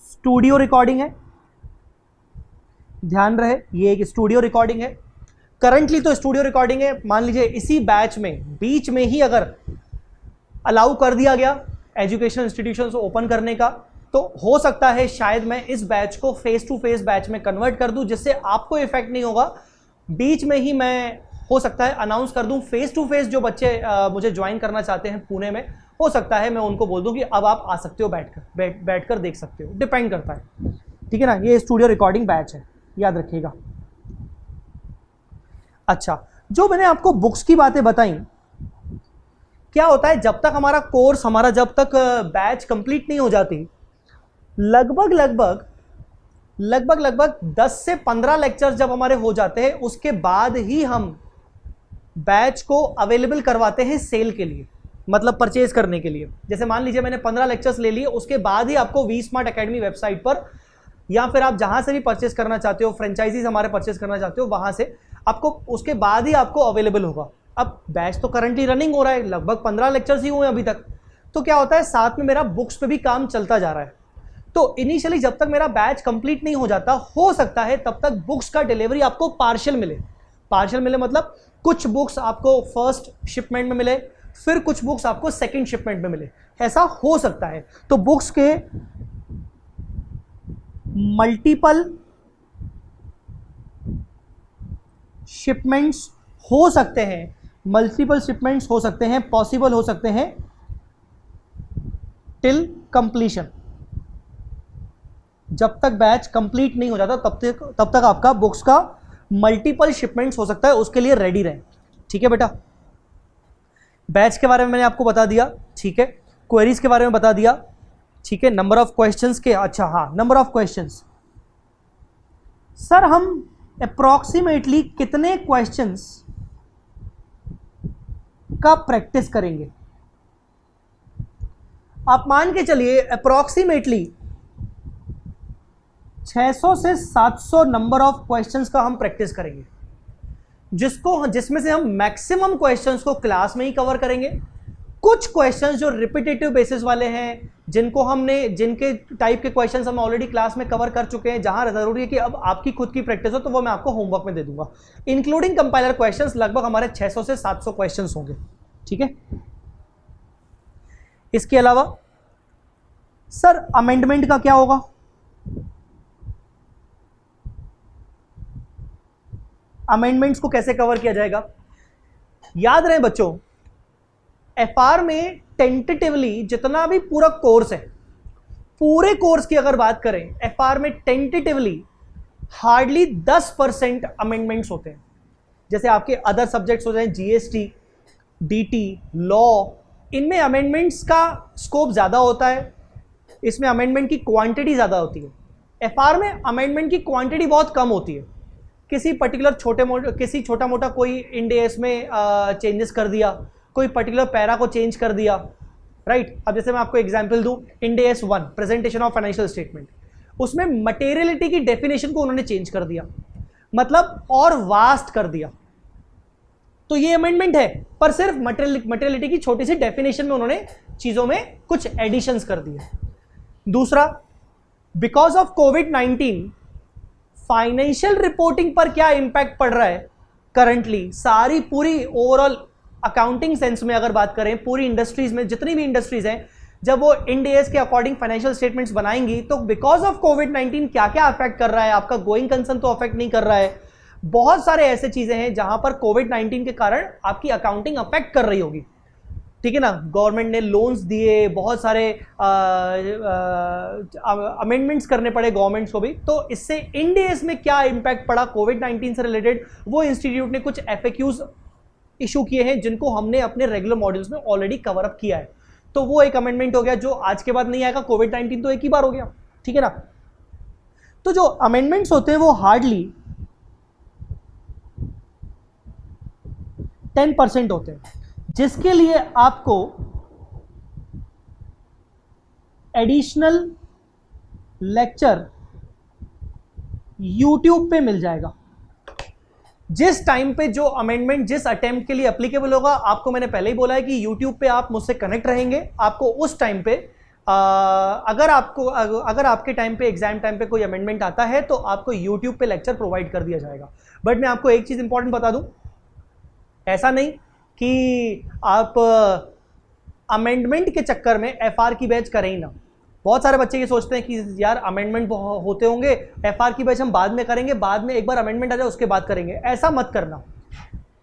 स्टूडियो रिकॉर्डिंग है, ध्यान रहे ये एक स्टूडियो रिकॉर्डिंग है। करंटली तो स्टूडियो रिकॉर्डिंग है, मान लीजिए इसी बैच में बीच में ही अगर अलाउ कर दिया गया एजुकेशनल इंस्टीट्यूशंस ओपन करने का, तो हो सकता है शायद मैं इस बैच को फेस टू फेस बैच में कन्वर्ट कर दूं, जिससे आपको इफेक्ट नहीं होगा। बीच में ही मैं हो सकता है अनाउंस कर दूं फेस टू फेस, जो बच्चे मुझे ज्वाइन करना चाहते हैं पुणे में, हो सकता है मैं उनको बोल दूं कि अब आप आ सकते हो, बैठकर देख सकते हो, डिपेंड करता है, ठीक है ना। ये स्टूडियो रिकॉर्डिंग बैच है, याद रखिएगा। अच्छा, जो मैंने आपको बुक्स की बातें बताई, क्या होता है जब तक हमारा कोर्स, हमारा जब तक बैच कंप्लीट नहीं हो जाती, लगभग 10 से 15 लेक्चर्स जब हमारे हो जाते हैं, उसके बाद ही हम बैच को अवेलेबल करवाते हैं सेल के लिए, मतलब परचेज करने के लिए। जैसे मान लीजिए मैंने 15 लेक्चर्स ले लिए, उसके बाद ही आपको वी स्मार्ट अकेडमी वेबसाइट पर, या फिर आप जहां से भी परचेस करना चाहते हो, फ्रेंचाइजीज हमारे परचेस करना चाहते हो, वहां से आपको, उसके बाद ही आपको अवेलेबल होगा। अब बैच तो करंटली रनिंग हो रहा है, लगभग 15 लेक्चर्स ही हुए अभी तक, तो क्या होता है साथ में मेरा बुक्स पे भी काम चलता जा रहा है। तो इनिशियली जब तक मेरा बैच कंप्लीट नहीं हो जाता, हो सकता है तब तक बुक्स का डिलीवरी आपको पार्शियल मिले मतलब कुछ बुक्स आपको फर्स्ट शिपमेंट में मिले, फिर कुछ बुक्स आपको सेकंड शिपमेंट में मिले, ऐसा हो सकता है। तो बुक्स के मल्टीपल शिपमेंट्स हो सकते हैं, पॉसिबल हो सकते हैं टिल कंप्लीशन। जब तक बैच कंप्लीट नहीं हो जाता तब तक आपका बुक्स का मल्टीपल शिपमेंट्स हो सकता है, उसके लिए रेडी रहें, ठीक है बेटा। बैच के बारे में मैंने आपको बता दिया, ठीक है। क्वेरीज के बारे में बता दिया, ठीक है। नंबर ऑफ क्वेश्चंस के, अच्छा हाँ, नंबर ऑफ क्वेश्चंस, सर हम अप्रॉक्सीमेटली कितने क्वेश्चंस का प्रैक्टिस करेंगे? आप मान के चलिए अप्रॉक्सीमेटली 600 से 700 नंबर ऑफ क्वेश्चंस का हम प्रैक्टिस करेंगे, जिसमें से हम मैक्सिमम क्वेश्चंस को क्लास में ही कवर करेंगे। कुछ क्वेश्चंस जो रिपीटेटिव बेसिस वाले हैं, जिनके टाइप के क्वेश्चंस हम ऑलरेडी क्लास में कवर कर चुके हैं, जहां जरूरी है कि अब आपकी खुद की प्रैक्टिस हो, तो वो मैं आपको होमवर्क में दे दूंगा। इंक्लूडिंग कंपाइलर क्वेश्चंस लगभग हमारे 600 से 700 क्वेश्चंस होंगे, ठीक है। इसके अलावा सर अमेंडमेंट का क्या होगा? अमेंडमेंट्स को कैसे कवर किया जाएगा? याद रहे बच्चों, एफआर में टेंटेटिवली जितना भी पूरा कोर्स है, पूरे कोर्स की अगर बात करें, एफआर में टेंटेटिवली हार्डली 10% अमेंडमेंट्स होते हैं। जैसे आपके अदर सब्जेक्ट्स हो जाए, जीएसटी, डीटी, लॉ, इनमें अमेंडमेंट्स का स्कोप ज्यादा होता है, इसमें अमेंडमेंट की क्वांटिटी ज्यादा होती है। एफआर में अमेंडमेंट की क्वांटिटी बहुत कम होती है। किसी पर्टिकुलर छोटा मोटा कोई इंड एस में चेंजेस कर दिया, कोई पर्टिकुलर पैरा को चेंज कर दिया, राइट। अब जैसे मैं आपको एग्जांपल दूं, end S 1 presentation of financial statement, उसमें मटेरियलिटी की डेफिनेशन को उन्होंने चेंज कर दिया, मतलब और वास्ट कर दिया। तो ये अमेंडमेंट है, पर सिर्फ मटेरियलिटी की छोटी सी डेफिनेशन में उन्होंने चीजों में कुछ एडिशंस कर दिए। दूसरा, because of covid financial reporting पर क्या इंपैक्ट पड़ रहा है करंटली, सारी पूरी ओवरऑल अकाउंटिंग सेंस में अगर बात करें, पूरी इंडस्ट्रीज में जितनी भी इंडस्ट्रीज हैं, जब वो इंड एस के अकॉर्डिंग फाइनेंशियल स्टेटमेंट्स बनाएंगी, तो बिकॉज ऑफ कोविड-19 क्या क्या अफेक्ट कर रहा है, आपका गोइंग कंसर्न तो अफेक्ट नहीं कर रहा है, बहुत सारे ऐसे चीजें हैं जहां पर कोविड-19 के कारण आपकी अकाउंटिंग अफेक्ट कर रही होगी। ठीक है ना, गवर्नमेंट ने लोन्स दिए, बहुत सारे अमेंडमेंट्स करने पड़े गवर्नमेंट्स को भी। तो इससे इन डेज में क्या इंपैक्ट पड़ा कोविड-19 से रिलेटेड, वो इंस्टीट्यूट ने कुछ FAQs इशू किए हैं जिनको हमने अपने रेगुलर मॉड्यूल्स में ऑलरेडी कवर अप किया है। तो वो एक अमेंडमेंट हो गया जो आज के बाद नहीं आएगा, कोविड-19 तो एक ही बार हो गया, ठीक है ना। तो जो अमेंडमेंट्स होते हैं वो हार्डली 10% होते हैं, जिसके लिए आपको एडिशनल लेक्चर YouTube पे मिल जाएगा। जिस टाइम पे जो अमेंडमेंट जिस अटेम्प्ट के लिए एप्लीकेबल होगा, आपको मैंने पहले ही बोला है कि YouTube पे आप मुझसे कनेक्ट रहेंगे, आपको उस टाइम पे अगर आपके टाइम पे एग्जाम टाइम पे कोई अमेंडमेंट आता है तो आपको YouTube पे लेक्चर प्रोवाइड कर दिया जाएगा। बट मैं आपको एक चीज इंपॉर्टेंट बता दूं, ऐसा नहीं कि आप अमेंडमेंट के चक्कर में FR की बैच करें ही ना। बहुत सारे बच्चे ये सोचते हैं कि यार अमेंडमेंट होते होंगे, FR की बैच हम बाद में करेंगे, बाद में एक बार अमेंडमेंट आ जाए उसके बाद करेंगे। ऐसा मत करना,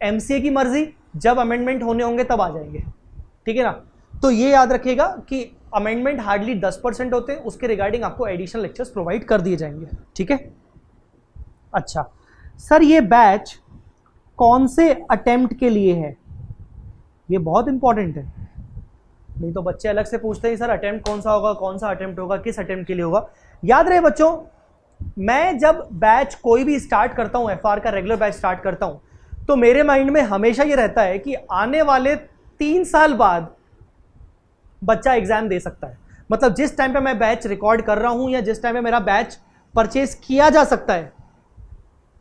MCA की मर्जी, जब अमेंडमेंट होने होंगे तब आ जाएंगे, ठीक है ना। तो ये याद रखिएगा कि अमेंडमेंट हार्डली 10% होते हैं, उसके रिगार्डिंग आपको एडिशनल लेक्चर्स प्रोवाइड कर दिए जाएंगे, ठीक है। अच्छा सर, ये बैच कौन से अटेम्प्ट के लिए है, ये बहुत इंपॉर्टेंट है, नहीं तो बच्चे अलग से पूछते हैं सर अटेम्प्ट कौन सा होगा, कौन सा अटेम्प्ट होगा, किस अटेम्प्ट के लिए होगा। याद रहे बच्चों, मैं जब बैच कोई भी स्टार्ट करता हूं, FR का रेगुलर बैच स्टार्ट करता हूं, तो मेरे माइंड में हमेशा ये रहता है कि आने वाले 3 साल बाद बच्चा एग्जाम दे सकता है। मतलब जिस टाइम पे मैं बैच रिकॉर्ड कर रहा हूं या जिस टाइम पे मेरा बैच परचेज किया जा सकता है,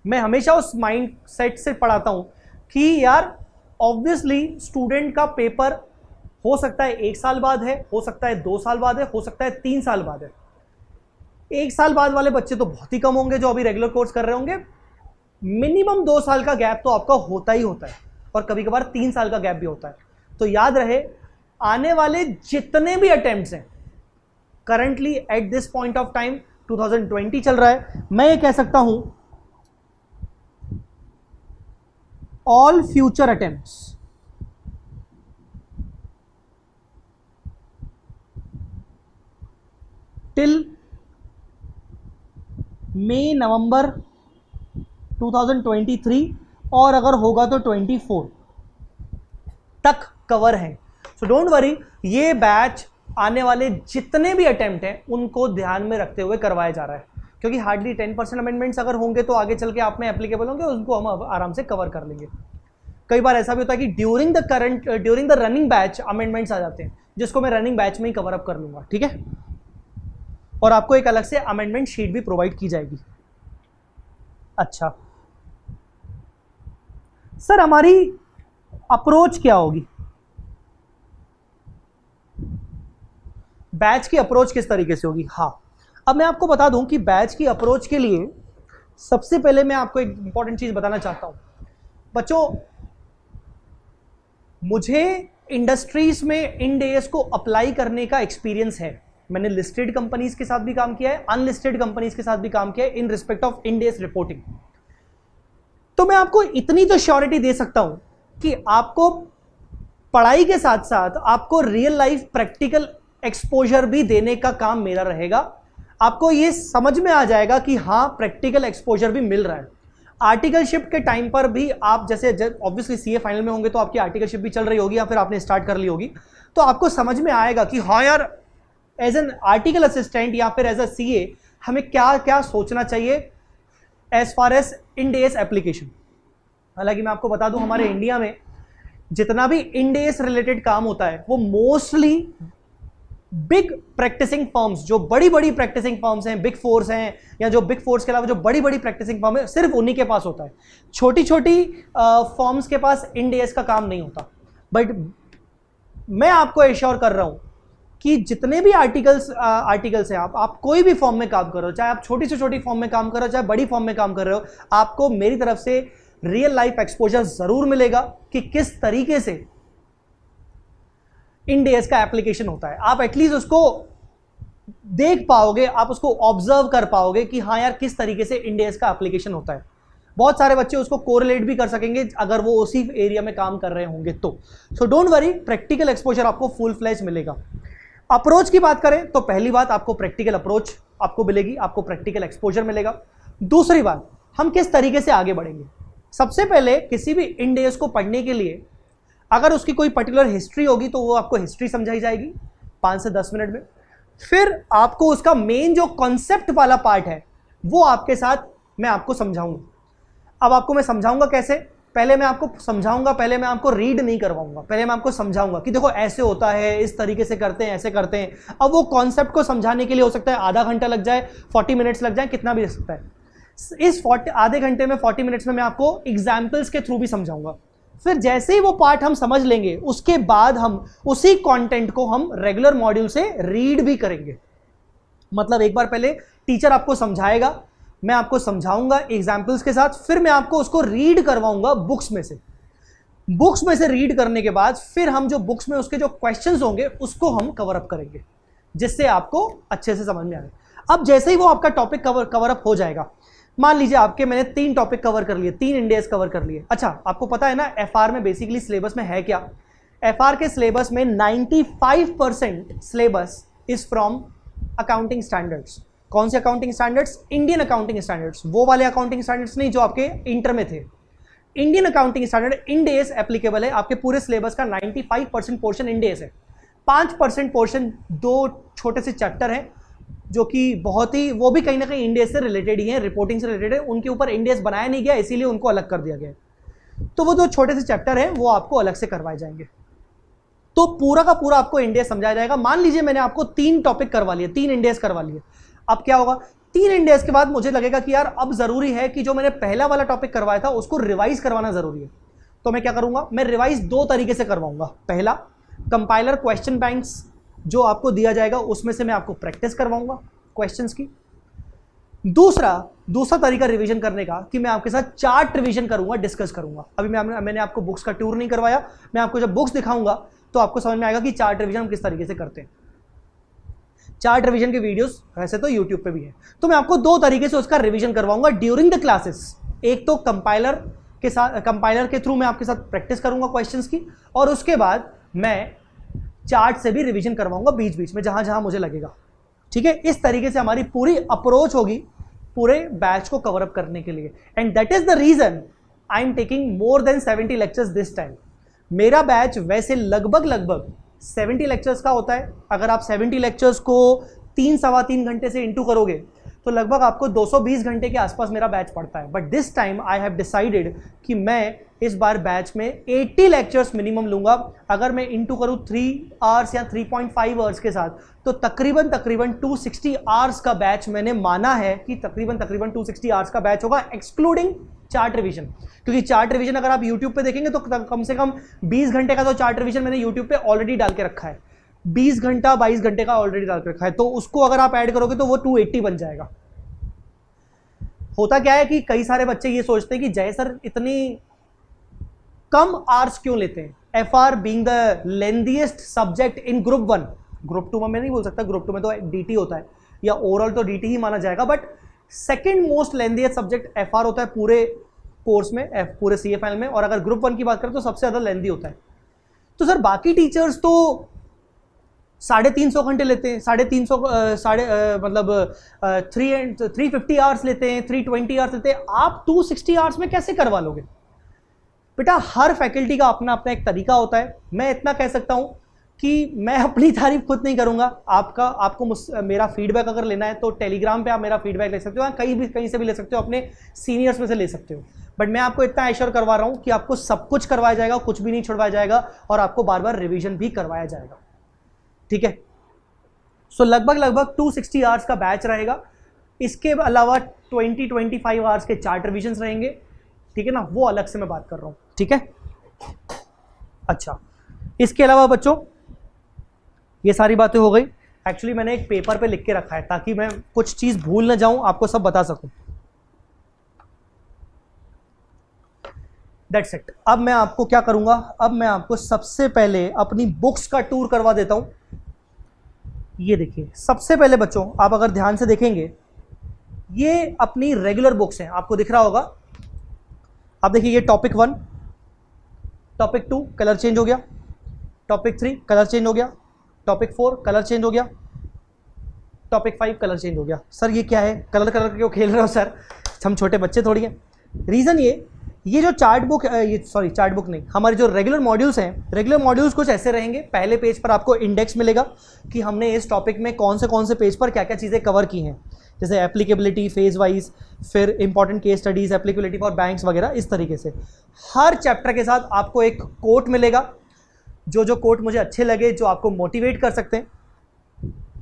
मैं हमेशा उस माइंड सेट से पढ़ाता हूं कि यार ऑब्वियसली स्टूडेंट का पेपर हो सकता है 1 साल बाद है, हो सकता है 2 साल बाद है, हो सकता है 3 साल बाद है। 1 साल बाद वाले बच्चे तो बहुत ही कम होंगे जो अभी रेगुलर कोर्स कर रहे होंगे। मिनिमम 2 साल का गैप तो आपका होता ही होता है, और कभी कभार 3 साल का गैप भी होता है। तो याद रहे, आने वाले जितने भी अटेम्प्ट्स हैं, currently at this point of time 2020 चल रहा है, मैं ये कह सकता हूं all future attempts till May नवंबर 2023 और अगर होगा तो 24 तक कवर है। सो डोंट वरी, ये बैच आने वाले जितने भी अटेम्प्ट हैं उनको ध्यान में रखते हुए करवाया जा रहा है, क्योंकि हार्डली 10% अमेंडमेंट्स अगर होंगे तो आगे चल के आप में एप्लीकेबल होंगे, उनको हम आराम से कवर कर लेंगे। कई बार ऐसा भी होता है कि during the running batch amendments आ जाते हैं, जिसको मैं रनिंग बैच में ही कवर अप कर लूंगा, ठीक है। और आपको एक अलग से अमेंडमेंट शीट भी प्रोवाइड की जाएगी। अच्छा सर, हमारी अप्रोच क्या होगी, बैच की अप्रोच किस तरीके से होगी। हाँ, अब मैं आपको बता दूं कि बैच की अप्रोच के लिए सबसे पहले मैं आपको एक इंपॉर्टेंट चीज बताना चाहता हूं। बच्चों, मुझे इंडस्ट्रीज में इंड एएस को अप्लाई करने का एक्सपीरियंस है। मैंने लिस्टेड कंपनीज के साथ भी काम किया है, अनलिस्टेड कंपनीज के साथ भी काम किया है in respect of Ind AS reporting. तो मैं आपको इतनी तो श्योरिटी दे सकता हूं कि आपको पढ़ाई के साथ साथ आपको रियल लाइफ प्रैक्टिकल एक्सपोजर भी देने का काम मेरा रहेगा। आपको यह समझ में आ जाएगा कि हाँ, प्रैक्टिकल एक्सपोजर भी मिल रहा है। आर्टिकलशिप के टाइम पर भी आप जैसे ऑब्वियसली सीए फाइनल में होंगे तो आपकी आर्टिकलशिप भी चल रही होगी या फिर आपने स्टार्ट कर ली होगी, तो आपको समझ में आएगा कि हाँ यार, एज एन आर्टिकल असिस्टेंट या फिर एज अ सीए हमें क्या क्या सोचना चाहिए as far as Ind AS application. हालांकि मैं आपको बता दूं, हमारे इंडिया में जितना भी इंड एएस रिलेटेड काम होता है वो मोस्टली बिग प्रैक्टिसिंग फर्म्स, जो बड़ी बड़ी प्रैक्टिसिंग फर्म्स हैं, बिग फोर्स हैं, या जो बिग फोर्स के अलावा जो बड़ी बड़ी प्रैक्टिसिंग फर्म है, सिर्फ उन्हीं के पास होता है। छोटी छोटी फर्म्स के पास इंड एएस का काम नहीं होता। बट मैं आपको एश्योर कर रहा हूं कि जितने भी आर्टिकल्स हैं, आप कोई भी फॉर्म में काम कर रहे हो, चाहे आप छोटी से छोटी फॉर्म में काम कर रहे हो, चाहे बड़ी फॉर्म में काम कर रहे हो, आपको मेरी तरफ से रियल लाइफ एक्सपोजर जरूर मिलेगा कि किस तरीके से इंड एएस का एप्लीकेशन होता है। आप एटलीस्ट उसको देख पाओगे, आप उसको ऑब्जर्व कर पाओगे कि हाँ यार, किस तरीके से इंड एएस का एप्लीकेशन होता है। बहुत सारे बच्चे उसको कोरिलेट भी कर सकेंगे अगर वो उसी एरिया में काम कर रहे होंगे तो। So don't worry, practical exposure आपको फुल फ्लैश मिलेगा। अप्रोच की बात करें तो पहली बात आपको प्रैक्टिकल अप्रोच आपको मिलेगी, आपको प्रैक्टिकल एक्सपोजर मिलेगा। दूसरी बात, हम किस तरीके से आगे बढ़ेंगे। सबसे पहले किसी भी इंड एएस को पढ़ने के लिए अगर उसकी कोई पर्टिकुलर हिस्ट्री होगी तो वो आपको हिस्ट्री समझाई जाएगी 5 से 10 मिनट में। फिर आपको उसका मेन जो कॉन्सेप्ट वाला पार्ट है वो आपके साथ मैं आपको समझाऊंगा। अब आपको मैं समझाऊंगा कैसे, पहले मैं आपको समझाऊंगा, पहले मैं आपको रीड नहीं करवाऊंगा, पहले मैं आपको समझाऊंगा कि देखो ऐसे होता है, इस तरीके से करते हैं, ऐसे करते हैं। अब वो कॉन्सेप्ट को समझाने के लिए हो सकता है आधा घंटा लग जाए, 40 मिनट्स लग जाए, कितना भी लग सकता है। इस आधे घंटे में 40 मिनट्स में मैं आपको एग्जाम्पल्स के थ्रू भी समझाऊंगा। फिर जैसे ही वो पार्ट हम समझ लेंगे उसके बाद हम उसी कंटेंट को हम रेगुलर मॉड्यूल से रीड भी करेंगे। मतलब एक बार पहले टीचर आपको समझाएगा, मैं आपको समझाऊंगा एग्जाम्पल्स के साथ, फिर मैं आपको उसको रीड करवाऊंगा बुक्स में से। बुक्स में से रीड करने के बाद फिर हम जो बुक्स में उसके जो क्वेश्चंस होंगे उसको हम कवर अप करेंगे, जिससे आपको अच्छे से समझ में आए। अब जैसे ही वो आपका टॉपिक कवर अप हो जाएगा, मान लीजिए आपके मैंने 3 टॉपिक कवर कर लिए, 3 इंडेक्स कवर कर लिए। अच्छा, आपको पता है ना एफआर में बेसिकली सिलेबस में है क्या। एफआर के सिलेबस में 95% syllabus is from accounting standards. कौन से accounting standards? Indian accounting standards, वो वाले अकाउंटिंग स्टैंडर्ड्स नहीं जो आपके इंटर में थे। Indian accounting standard Ind AS applicable है। आपके पूरे सिलेबस का 95% पोर्शन इंड एएस है। 5% पोर्शन 2 छोटे से चैप्टर हैं जो कि बहुत ही, वो भी कहीं ना कहीं इंड एएस से रिलेटेड ही है, रिपोर्टिंग से रिलेटेड है। उनके ऊपर इंड एएस बनाया नहीं गया, इसीलिए उनको अलग कर दिया गया। तो वो जो छोटे से चैप्टर है वो आपको अलग से करवाए जाएंगे। तो पूरा का पूरा आपको इंड एएस समझाया जाएगा। मान लीजिए मैंने आपको 3 टॉपिक करवा लिए, 3 इंड एएस करवा लिए। अब क्या होगा, 3 इंड एएस के बाद मुझे लगेगा कि यार अब जरूरी है कि जो मैंने पहला वाला टॉपिक करवाया था उसको रिवाइज करवाना जरूरी है। तो मैं क्या करूंगा, मैं रिवाइज 2 तरीके से करवाऊंगा। पहला, कंपाइलर क्वेश्चन बैंक्स जो आपको दिया जाएगा उसमें से मैं आपको प्रैक्टिस करवाऊंगा क्वेश्चंस की। दूसरा तरीका रिवीजन करने का कि मैं आपके साथ चार्ट रिवीजन करूंगा, डिस्कस करूंगा। अभी मैंने आपको बुक्स का टूर नहीं करवाया, मैं आपको जब बुक्स दिखाऊंगा तो आपको समझ में आएगा कि चार्ट रिवीजन हम किस तरीके से करते हैं। चार्ट रिवीजन के वीडियोस वैसे तो यूट्यूब पे भी है। तो मैं आपको 2 तरीके से उसका रिवीजन करवाऊंगा ड्यूरिंग द क्लासेस। एक तो कंपाइलर के थ्रू मैं आपके साथ प्रैक्टिस करूंगा क्वेश्चंस की, और उसके बाद मैं चार्ट से भी रिवीजन करवाऊंगा बीच बीच में जहां जहां मुझे लगेगा। ठीक है, इस तरीके से हमारी पूरी अप्रोच होगी पूरे बैच को कवर अप करने के लिए। And that is the reason I am taking more than 70 lectures this time. मेरा बैच वैसे लगभग 70 लेक्चर्स का होता है। अगर आप 70 लेक्चर्स को 3-3.25 घंटे से इंटू करोगे तो लगभग आपको 220 घंटे के आसपास मेरा बैच पड़ता है। But this time I have decided कि मैं इस बार बैच में 80 लेक्चर्स मिनिमम लूंगा। अगर मैं इंटू करूँ 3 आवर्स या 3.5 आवर्स के साथ तो तकरीबन 260 आवर्स का बैच मैंने माना है कि तकरीबन 260 आवर्स का बैच होगा, एक्सक्लूडिंग चार्ट रिवीजन। क्योंकि चार्ट रिवीजन अगर आप यूट्यूब पे देखेंगे तो कम से कम 20 घंटे का तो चार्ट रिवीजन मैंने यूट्यूब पे ऑलरेडी डाल के रखा है। 20 घंटा 22 घंटे का ऑलरेडी डाल के रखा है, तो उसको अगर आप ऐड करोगे तो वो 280 बन जाएगा। होता क्या है कि कई सारे बच्चे ये सोचते हैं कि जय सर इतनी कम आवर्स क्यों लेते हैं। FR being the lengthiest subject in group 1, group 2 में मैं नहीं बोल सकता, ग्रुप 2 में तो डीटी होता है या ओवरऑल तो डीटी ही माना जाएगा, but second most lengthiest subject FR होता है पूरे कोर्स में, पूरे सीएफएल में। और अगर ग्रुप 1 की बात करें तो सबसे ज्यादा लेंथी होता है। तो सर बाकी टीचर्स तो 350 घंटे लेते हैं, 350 मतलब 350 आवर्स लेते हैं, 320 आवर्स लेते हैं, आप 260 आवर्स में कैसे करवा लोगे? बेटा हर फैकल्टी का अपना अपना एक तरीका होता है। मैं इतना कह सकता हूं कि मैं अपनी तारीफ खुद नहीं करूंगा, आपको मेरा फीडबैक अगर लेना है तो टेलीग्राम पे आप मेरा फीडबैक ले सकते हो, कहीं से भी ले सकते हो, अपने सीनियर्स में से ले सकते हो। बट मैं आपको इतना एश्योर करवा रहा हूं कि आपको सब कुछ करवाया जाएगा, कुछ भी नहीं छुड़वाया जाएगा, और आपको बार बार रिवीजन भी करवाया जाएगा। ठीक है, सो लगभग 260 आवर्स का बैच रहेगा। इसके अलावा 20-25 आवर्स के चार्ट रिविजन्स रहेंगे। ठीक है ना, वो अलग से मैं बात कर रहा हूं। ठीक है, अच्छा, इसके अलावा बच्चों ये सारी बातें हो गई। एक्चुअली मैंने एक पेपर पे लिख के रखा है ताकि मैं कुछ चीज भूल ना जाऊं, आपको सब बता सकूं। That's it. अब मैं आपको क्या करूंगा, अब मैं आपको सबसे पहले अपनी बुक्स का टूर करवा देता हूं। ये देखिए, सबसे पहले बच्चों आप अगर ध्यान से देखेंगे, ये अपनी रेगुलर बुक्स हैं, आपको दिख रहा होगा अब देखिए ये टॉपिक 1, टॉपिक 2 कलर चेंज हो गया, टॉपिक 3 कलर चेंज हो गया, टॉपिक 4 कलर चेंज हो गया, टॉपिक 5 कलर चेंज हो गया। सर ये क्या है, कलर कलर क्यों खेल रहे हो सर, हम छोटे बच्चे थोड़ी हैं। रीज़न ये जो चार्ट बुक, ये सॉरी चार्ट बुक नहीं, हमारे जो रेगुलर मॉड्यूल्स हैं, रेगुलर मॉड्यूल्स कुछ ऐसे रहेंगे। पहले पेज पर आपको इंडेक्स मिलेगा कि हमने इस टॉपिक में कौन से पेज पर क्या क्या चीज़ें कवर की हैं, जैसे एप्लीकेबिलिटी फेज वाइज, फिर important case studies, applicability for banks वगैरह। इस तरीके से हर चैप्टर के साथ आपको एक कोट मिलेगा, जो कोट मुझे अच्छे लगे, जो आपको मोटिवेट कर सकते हैं,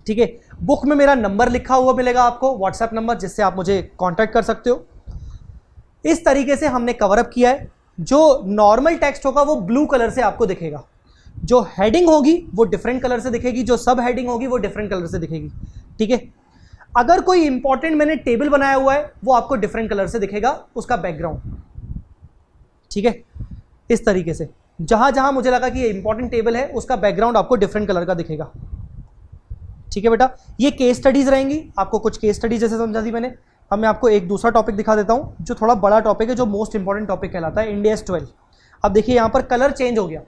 ठीक है। बुक में मेरा नंबर लिखा हुआ मिलेगा आपको, व्हाट्सएप नंबर, जिससे आप मुझे कांटेक्ट कर सकते हो। इस तरीके से हमने कवर अप किया है। जो नॉर्मल टेक्स्ट होगा वो ब्लू कलर से आपको दिखेगा, जो हेडिंग होगी वो डिफरेंट कलर से दिखेगी, जो सब हेडिंग होगी वो डिफरेंट कलर से दिखेगी, ठीक है। अगर कोई इंपॉर्टेंट मैंने टेबल बनाया हुआ है वो आपको डिफरेंट कलर से दिखेगा, उसका बैकग्राउंड, ठीक है। इस तरीके से जहां जहां मुझे लगा कि ये इंपॉर्टेंट टेबल है उसका बैकग्राउंड आपको डिफरेंट कलर का दिखेगा, ठीक है बेटा। ये केस स्टडीज रहेंगी, आपको कुछ केस स्टडीज जैसे समझा दी मैंने। अब मैं आपको एक दूसरा टॉपिक दिखा देता हूं जो थोड़ा बड़ा टॉपिक है, जो मोस्ट इंपॉर्टेंट टॉपिक कहलाता है, इंडेक्स 12। अब देखिए यहां पर कलर चेंज हो गया,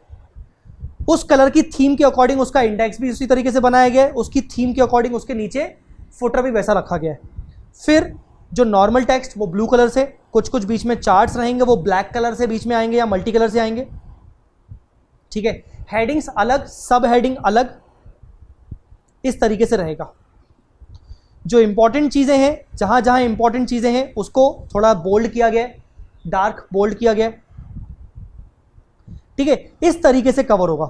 उस कलर की थीम के अकॉर्डिंग उसका इंडेक्स भी उसी तरीके से बनाया गया है, उसकी थीम के अकॉर्डिंग उसके नीचे फुटर भी वैसा रखा गया है। फिर जो नॉर्मल टेक्स्ट वो ब्लू कलर से, कुछ बीच में चार्ट्स रहेंगे वो ब्लैक कलर से बीच में आएंगे या मल्टी कलर से आएंगे, ठीक है। हेडिंग्स अलग, सब हेडिंग अलग, इस तरीके से रहेगा। जो इंपॉर्टेंट चीजें हैं, जहां जहां इंपॉर्टेंट चीजें हैं उसको थोड़ा बोल्ड किया गया है, डार्क बोल्ड किया गया है, ठीक है। इस तरीके से कवर होगा।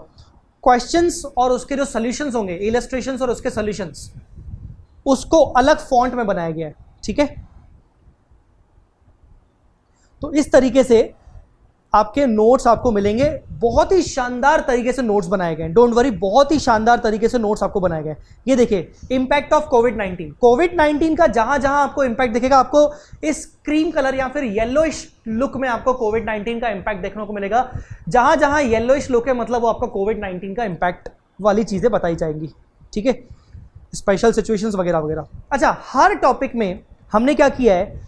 क्वेश्चंस और उसके जो सॉल्यूशंस होंगे, इलस्ट्रेशंस और उसके सॉल्यूशंस, उसको अलग फॉन्ट में बनाया गया है, ठीक है। तो इस तरीके से आपके नोट्स आपको मिलेंगे, बहुत ही शानदार तरीके से नोट्स बनाए गए, डोंट वरी, बहुत ही शानदार तरीके से नोट्स आपको बनाए गए। ये देखिए इंपैक्ट ऑफ कोविड-19 का जहां जहां आपको इंपैक्ट दिखेगा, आपको इस क्रीम कलर या फिर येलोइश लुक में आपको कोविड-19 का इंपैक्ट देखने को मिलेगा। जहां जहां येलोइश लुक है मतलब वो आपको कोविड-19 का इंपैक्ट वाली चीजें बताई जाएंगी, ठीक है, स्पेशल सिचुएशंस वगैरह वगैरह। अच्छा, हर टॉपिक में हमने क्या किया है,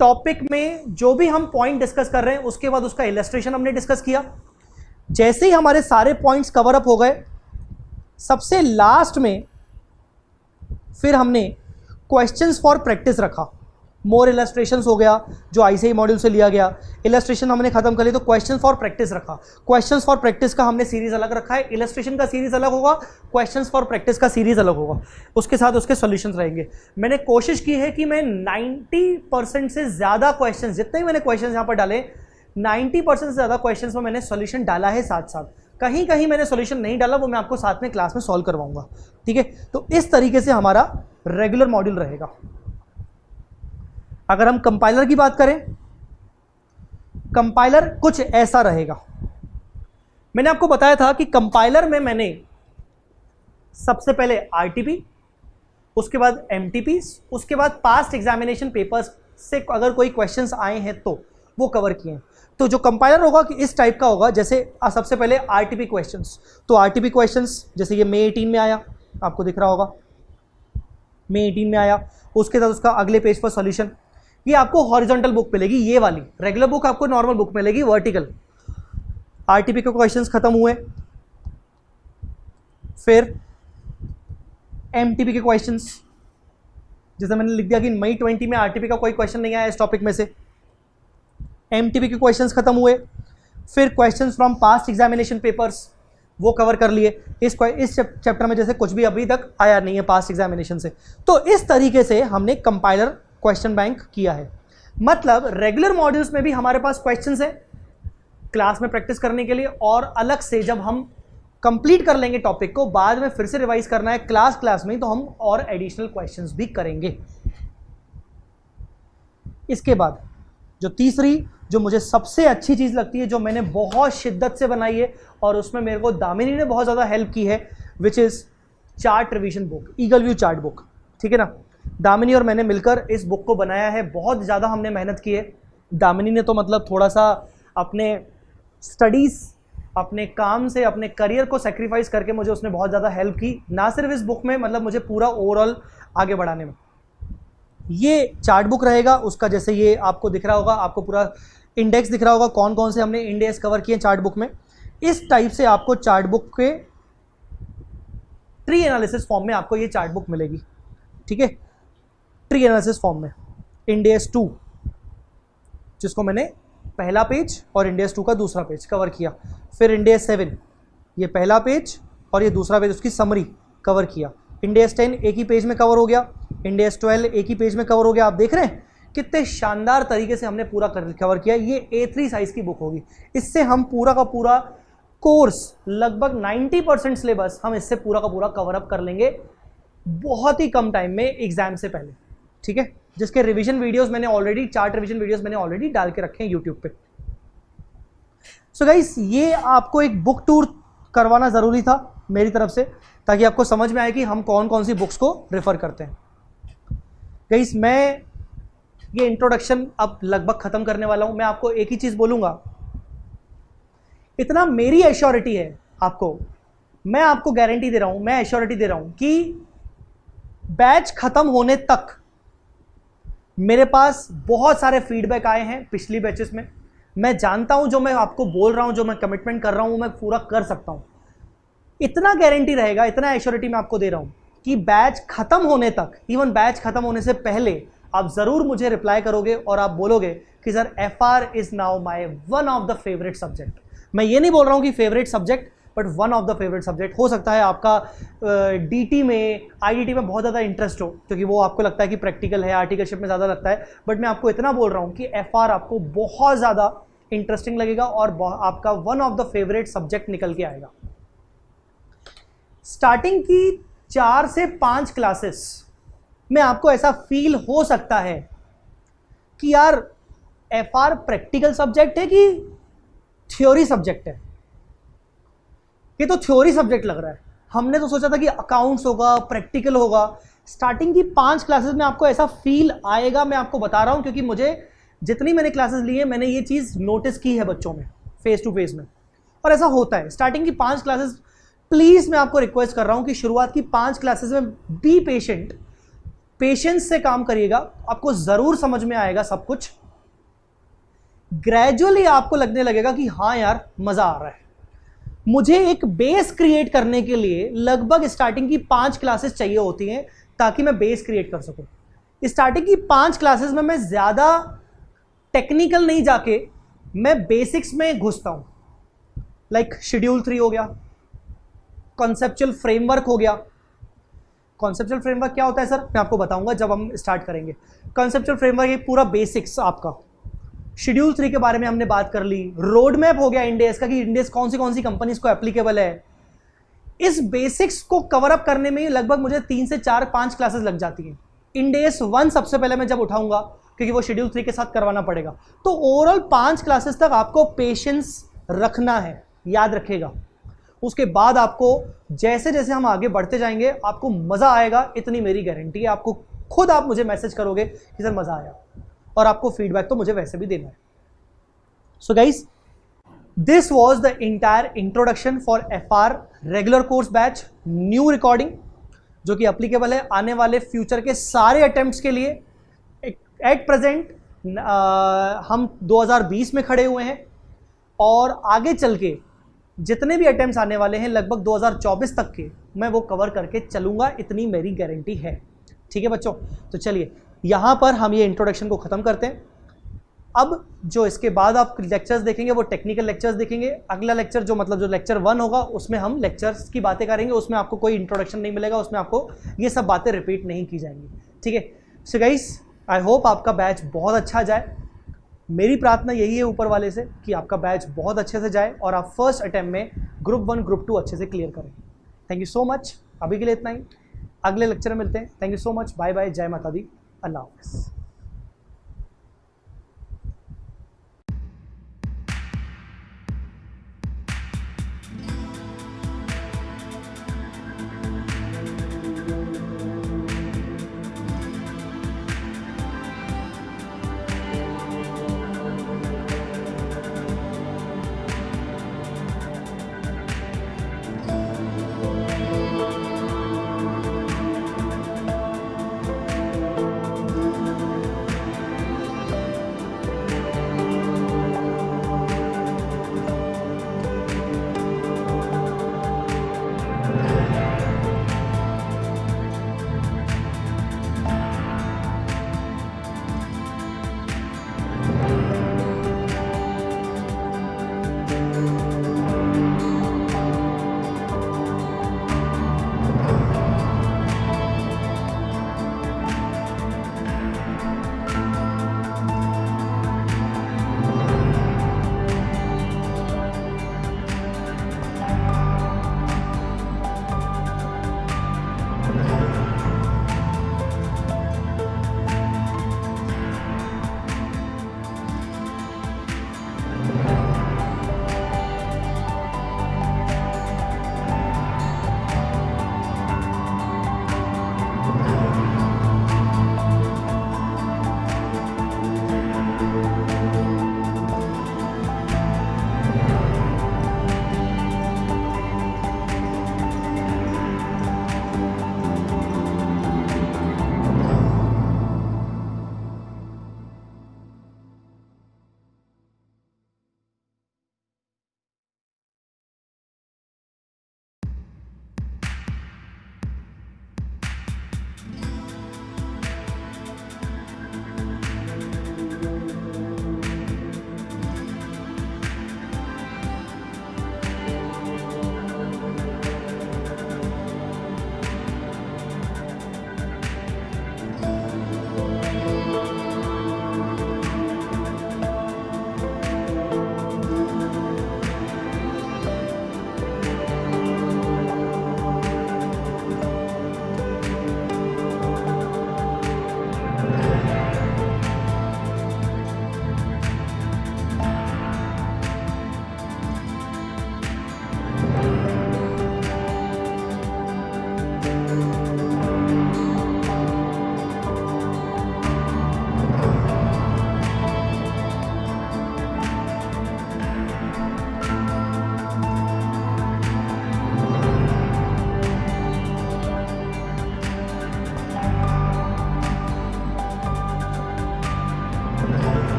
टॉपिक में जो भी हम पॉइंट डिस्कस कर रहे हैं उसके बाद उसका इलस्ट्रेशन हमने डिस्कस किया। जैसे ही हमारे सारे पॉइंट्स कवर अप हो गए, सबसे लास्ट में फिर हमने क्वेश्चंस फॉर प्रैक्टिस रखा। मोर इलस्ट्रेशंस हो गया जो आईसीआई मॉड्यूल से लिया गया, इलस्ट्रेशन हमने खत्म कर ली तो क्वेश्चंस फॉर प्रैक्टिस रखा। क्वेश्चंस फॉर प्रैक्टिस का हमने सीरीज अलग रखा है, इलस्ट्रेशन का सीरीज अलग होगा, क्वेश्चंस फॉर प्रैक्टिस का सीरीज अलग होगा, उसके साथ उसके सॉल्यूशंस रहेंगे। मैंने कोशिश की है कि मैं 90% से ज़्यादा क्वेश्चन, जितने भी मैंने क्वेश्चन यहाँ पर डाले, 90% से ज़्यादा क्वेश्चन में मैंने सॉल्यूशन डाला है साथ साथ। कहीं कहीं मैंने सॉल्यूशन नहीं डाला, वो मैं आपको साथ में क्लास में सॉल्व करवाऊंगा, ठीक है। तो इस तरीके से हमारा रेगुलर मॉड्यूल रहेगा। अगर हम कंपाइलर की बात करें, कंपाइलर कुछ ऐसा रहेगा। मैंने आपको बताया था कि कंपाइलर में मैंने सबसे पहले आरटीपी, उसके बाद एमटीपी, उसके बाद पास्ट एग्जामिनेशन पेपर्स से अगर कोई क्वेश्चंस आए हैं तो वो कवर किए हैं। तो जो कंपाइलर होगा कि इस टाइप का होगा, जैसे सबसे पहले आरटीपी क्वेश्चंस। तो आरटीपी क्वेश्चंस जैसे ये मई 18 में आया, आपको दिख रहा होगा मई 18 में आया, उसके साथ उसका अगले पेज पर सॉल्यूशन। ये आपको हॉरिजॉन्टल बुक मिलेगी, ये वाली रेगुलर बुक आपको नॉर्मल बुक मिलेगी वर्टिकल। आरटीपी के क्वेश्चंस खत्म हुए, फिर एमटीपी के क्वेश्चंस, जैसे मैंने लिख दिया कि मई 20 में आरटीपी का कोई क्वेश्चन नहीं आया इस टॉपिक में से, एमटीपी के क्वेश्चंस खत्म हुए। फिर questions from past examination papers वो कवर कर लिए। इस चैप्टर में जैसे कुछ भी अभी तक आया नहीं है पास्ट एग्जामिनेशन से। तो इस तरीके से हमने कंपाइलर क्वेश्चन बैंक किया है। मतलब रेगुलर मॉड्यूल्स में भी हमारे पास क्वेश्चंस है क्लास में प्रैक्टिस करने के लिए, और अलग से जब हम कंप्लीट कर लेंगे टॉपिक को, बाद में फिर से रिवाइज करना है क्लास में, तो हम और एडिशनल क्वेश्चंस भी करेंगे। इसके बाद जो तीसरी, जो मुझे सबसे अच्छी चीज लगती है, जो मैंने बहुत शिद्दत से बनाई है और उसमें मेरे को दामिनी ने बहुत ज्यादा हेल्प की है, which is chart revision book, eagle view chart book, ठीक है ना। दामिनी और मैंने मिलकर इस बुक को बनाया है, बहुत ज़्यादा हमने मेहनत की है। दामिनी ने तो मतलब थोड़ा सा अपने स्टडीज़, अपने काम से, अपने करियर को सेक्रीफाइस करके मुझे उसने बहुत ज़्यादा हेल्प की, ना सिर्फ इस बुक में, मतलब मुझे पूरा ओवरऑल आगे बढ़ाने में। ये चार्ट बुक रहेगा उसका, जैसे ये आपको दिख रहा होगा, आपको पूरा इंडेक्स दिख रहा होगा कौन कौन से हमने इंडेक्स कवर किए चार्ट बुक में। इस टाइप से आपको चार्ट बुक के ट्री एनालिसिस फॉर्म में आपको ये चार्ट बुक मिलेगी, ठीक है, ट्री एनालिसिस फॉर्म में। इंडेक्स 2 जिसको मैंने पहला पेज और इंडेक्स 2 का दूसरा पेज कवर किया, फिर इंडेक्स 7 ये पहला पेज और ये दूसरा पेज उसकी समरी कवर किया। इंडेक्स 10 एक ही पेज में कवर हो गया, इंडेक्स 12 एक ही पेज में कवर हो गया। आप देख रहे हैं कितने शानदार तरीके से हमने पूरा कवर किया। ये A3 साइज की बुक होगी, इससे हम पूरा का पूरा कोर्स लगभग 90% सिलेबस हम इससे पूरा का पूरा कवर अप कर लेंगे बहुत ही कम टाइम में एग्जाम से पहले, ठीक है, जिसके रिवीजन वीडियोस मैंने ऑलरेडी, चार्ट रिवीजन वीडियोस मैंने ऑलरेडी डाल के रखे हैं यूट्यूब पे। सो गाइस, ये आपको एक बुक टूर करवाना ज़रूरी था मेरी तरफ से, ताकि आपको समझ में आए कि हम कौन कौन सी बुक्स को रेफर करते हैं। गाइस, मैं ये इंट्रोडक्शन अब लगभग ख़त्म करने वाला हूँ। मैं आपको एक ही चीज़ बोलूँगा, इतना मेरी एश्योरिटी है आपको, मैं आपको गारंटी दे रहा हूँ, मैं एश्योरिटी दे रहा हूँ कि बैच ख़त्म होने तक मेरे पास बहुत सारे फीडबैक आए हैं पिछली बैचेस में। मैं जानता हूं जो मैं आपको बोल रहा हूं, जो मैं कमिटमेंट कर रहा हूं, मैं पूरा कर सकता हूं। इतना गारंटी रहेगा, इतना एश्योरिटी मैं आपको दे रहा हूं कि बैच खत्म होने तक, इवन बैच खत्म होने से पहले आप जरूर मुझे रिप्लाई करोगे और आप बोलोगे कि sir FR is now my one of the favourite subject. मैं ये नहीं बोल रहा हूं कि favourite subject, but one of the favourite subject. हो सकता है आपका DT में, IDT में बहुत ज़्यादा इंटरेस्ट हो, क्योंकि वो आपको लगता है कि प्रैक्टिकल है, आर्टिकलशिप में ज़्यादा लगता है, बट मैं आपको इतना बोल रहा हूँ कि FR आपको बहुत ज़्यादा इंटरेस्टिंग लगेगा और आपका one of the favourite subject निकल के आएगा। स्टार्टिंग की 4 से 5 क्लासेस में आपको ऐसा फील हो सकता है कि यार FR प्रैक्टिकल सब्जेक्ट है कि थ्योरी सब्जेक्ट है। ये तो थ्योरी सब्जेक्ट लग रहा है, हमने तो सोचा था कि अकाउंट्स होगा, प्रैक्टिकल होगा। स्टार्टिंग की 5 क्लासेस में आपको ऐसा फील आएगा, मैं आपको बता रहा हूं, क्योंकि मुझे जितनी मैंने क्लासेस ली है मैंने ये चीज़ नोटिस की है बच्चों में फेस टू फेस में, और ऐसा होता है। स्टार्टिंग की 5 क्लासेस, प्लीज़ मैं आपको रिक्वेस्ट कर रहा हूं कि शुरुआत की 5 क्लासेस में बी पेशेंट, पेशेंस से काम करिएगा, आपको ज़रूर समझ में आएगा सब कुछ। ग्रेजुअली आपको लगने लगेगा कि हाँ यार मज़ा आ रहा है। मुझे एक बेस क्रिएट करने के लिए लगभग स्टार्टिंग की 5 क्लासेस चाहिए होती हैं ताकि मैं बेस क्रिएट कर सकूं। स्टार्टिंग की 5 क्लासेस में मैं ज़्यादा टेक्निकल नहीं जाके मैं बेसिक्स में घुसता हूं। लाइक शेड्यूल 3 हो गया, कॉन्सेप्चुअल फ्रेमवर्क हो गया। कॉन्सेप्चुअल फ्रेमवर्क क्या होता है सर, मैं आपको बताऊंगा जब हम स्टार्ट करेंगे। कॉन्सेप्चुअल फ्रेमवर्क एक पूरा बेसिक्स आपका। शेड्यूल 3 के बारे में हमने बात कर ली। रोड मैप हो गया इंडेक्स का कि इंडेक्स कौन सी कंपनीज को एप्लीकेबल है। इस बेसिक्स को कवर अप करने में लगभग मुझे 3 से 4-5 क्लासेस लग जाती हैं। इंडेक्स 1 सबसे पहले मैं जब उठाऊंगा, क्योंकि वो शेड्यूल 3 के साथ करवाना पड़ेगा, तो ओवरऑल 5 क्लासेस तक आपको पेशेंस रखना है, याद रखेगा। उसके बाद आपको जैसे जैसे हम आगे बढ़ते जाएंगे आपको मज़ा आएगा, इतनी मेरी गारंटी है। आपको खुद आप मुझे मैसेज करोगे कि सर मज़ा आया, और आपको फीडबैक तो मुझे वैसे भी देना है। So guys, this was the entire introduction for FR regular course batch new recording, जो कि अप्लीकेबल है आने वाले फ्यूचर के सारे अटेम्प्ट्स के लिए। एट प्रेजेंट हम 2020 में खड़े हुए हैं, और आगे चल के जितने भी अटेम्प्ट्स आने वाले हैं लगभग 2024 तक के, मैं वो कवर करके चलूँगा, इतनी मेरी गारंटी है। ठीक है बच्चों, तो चलिए यहाँ पर हम ये इंट्रोडक्शन को ख़त्म करते हैं। अब जो इसके बाद आप लेक्चर्स देखेंगे वो टेक्निकल लेक्चर्स देखेंगे। अगला लेक्चर जो लेक्चर 1 होगा उसमें हम लेक्चर्स की बातें करेंगे, उसमें आपको कोई इंट्रोडक्शन नहीं मिलेगा, उसमें आपको ये सब बातें रिपीट नहीं की जाएंगी। ठीक है, सो गाइस, आई होप आपका बैच बहुत अच्छा जाए। मेरी प्रार्थना यही है ऊपर वाले से कि आपका बैच बहुत अच्छे से जाए और आप फर्स्ट अटेम्प्ट में ग्रुप 1 ग्रुप 2 अच्छे से क्लियर करें। थैंक यू सो मच, अभी के लिए इतना ही। अगले लेक्चर में मिलते हैं। Thank you so much, bye bye, जय माता दी, अल्लाह हाफ़िज़।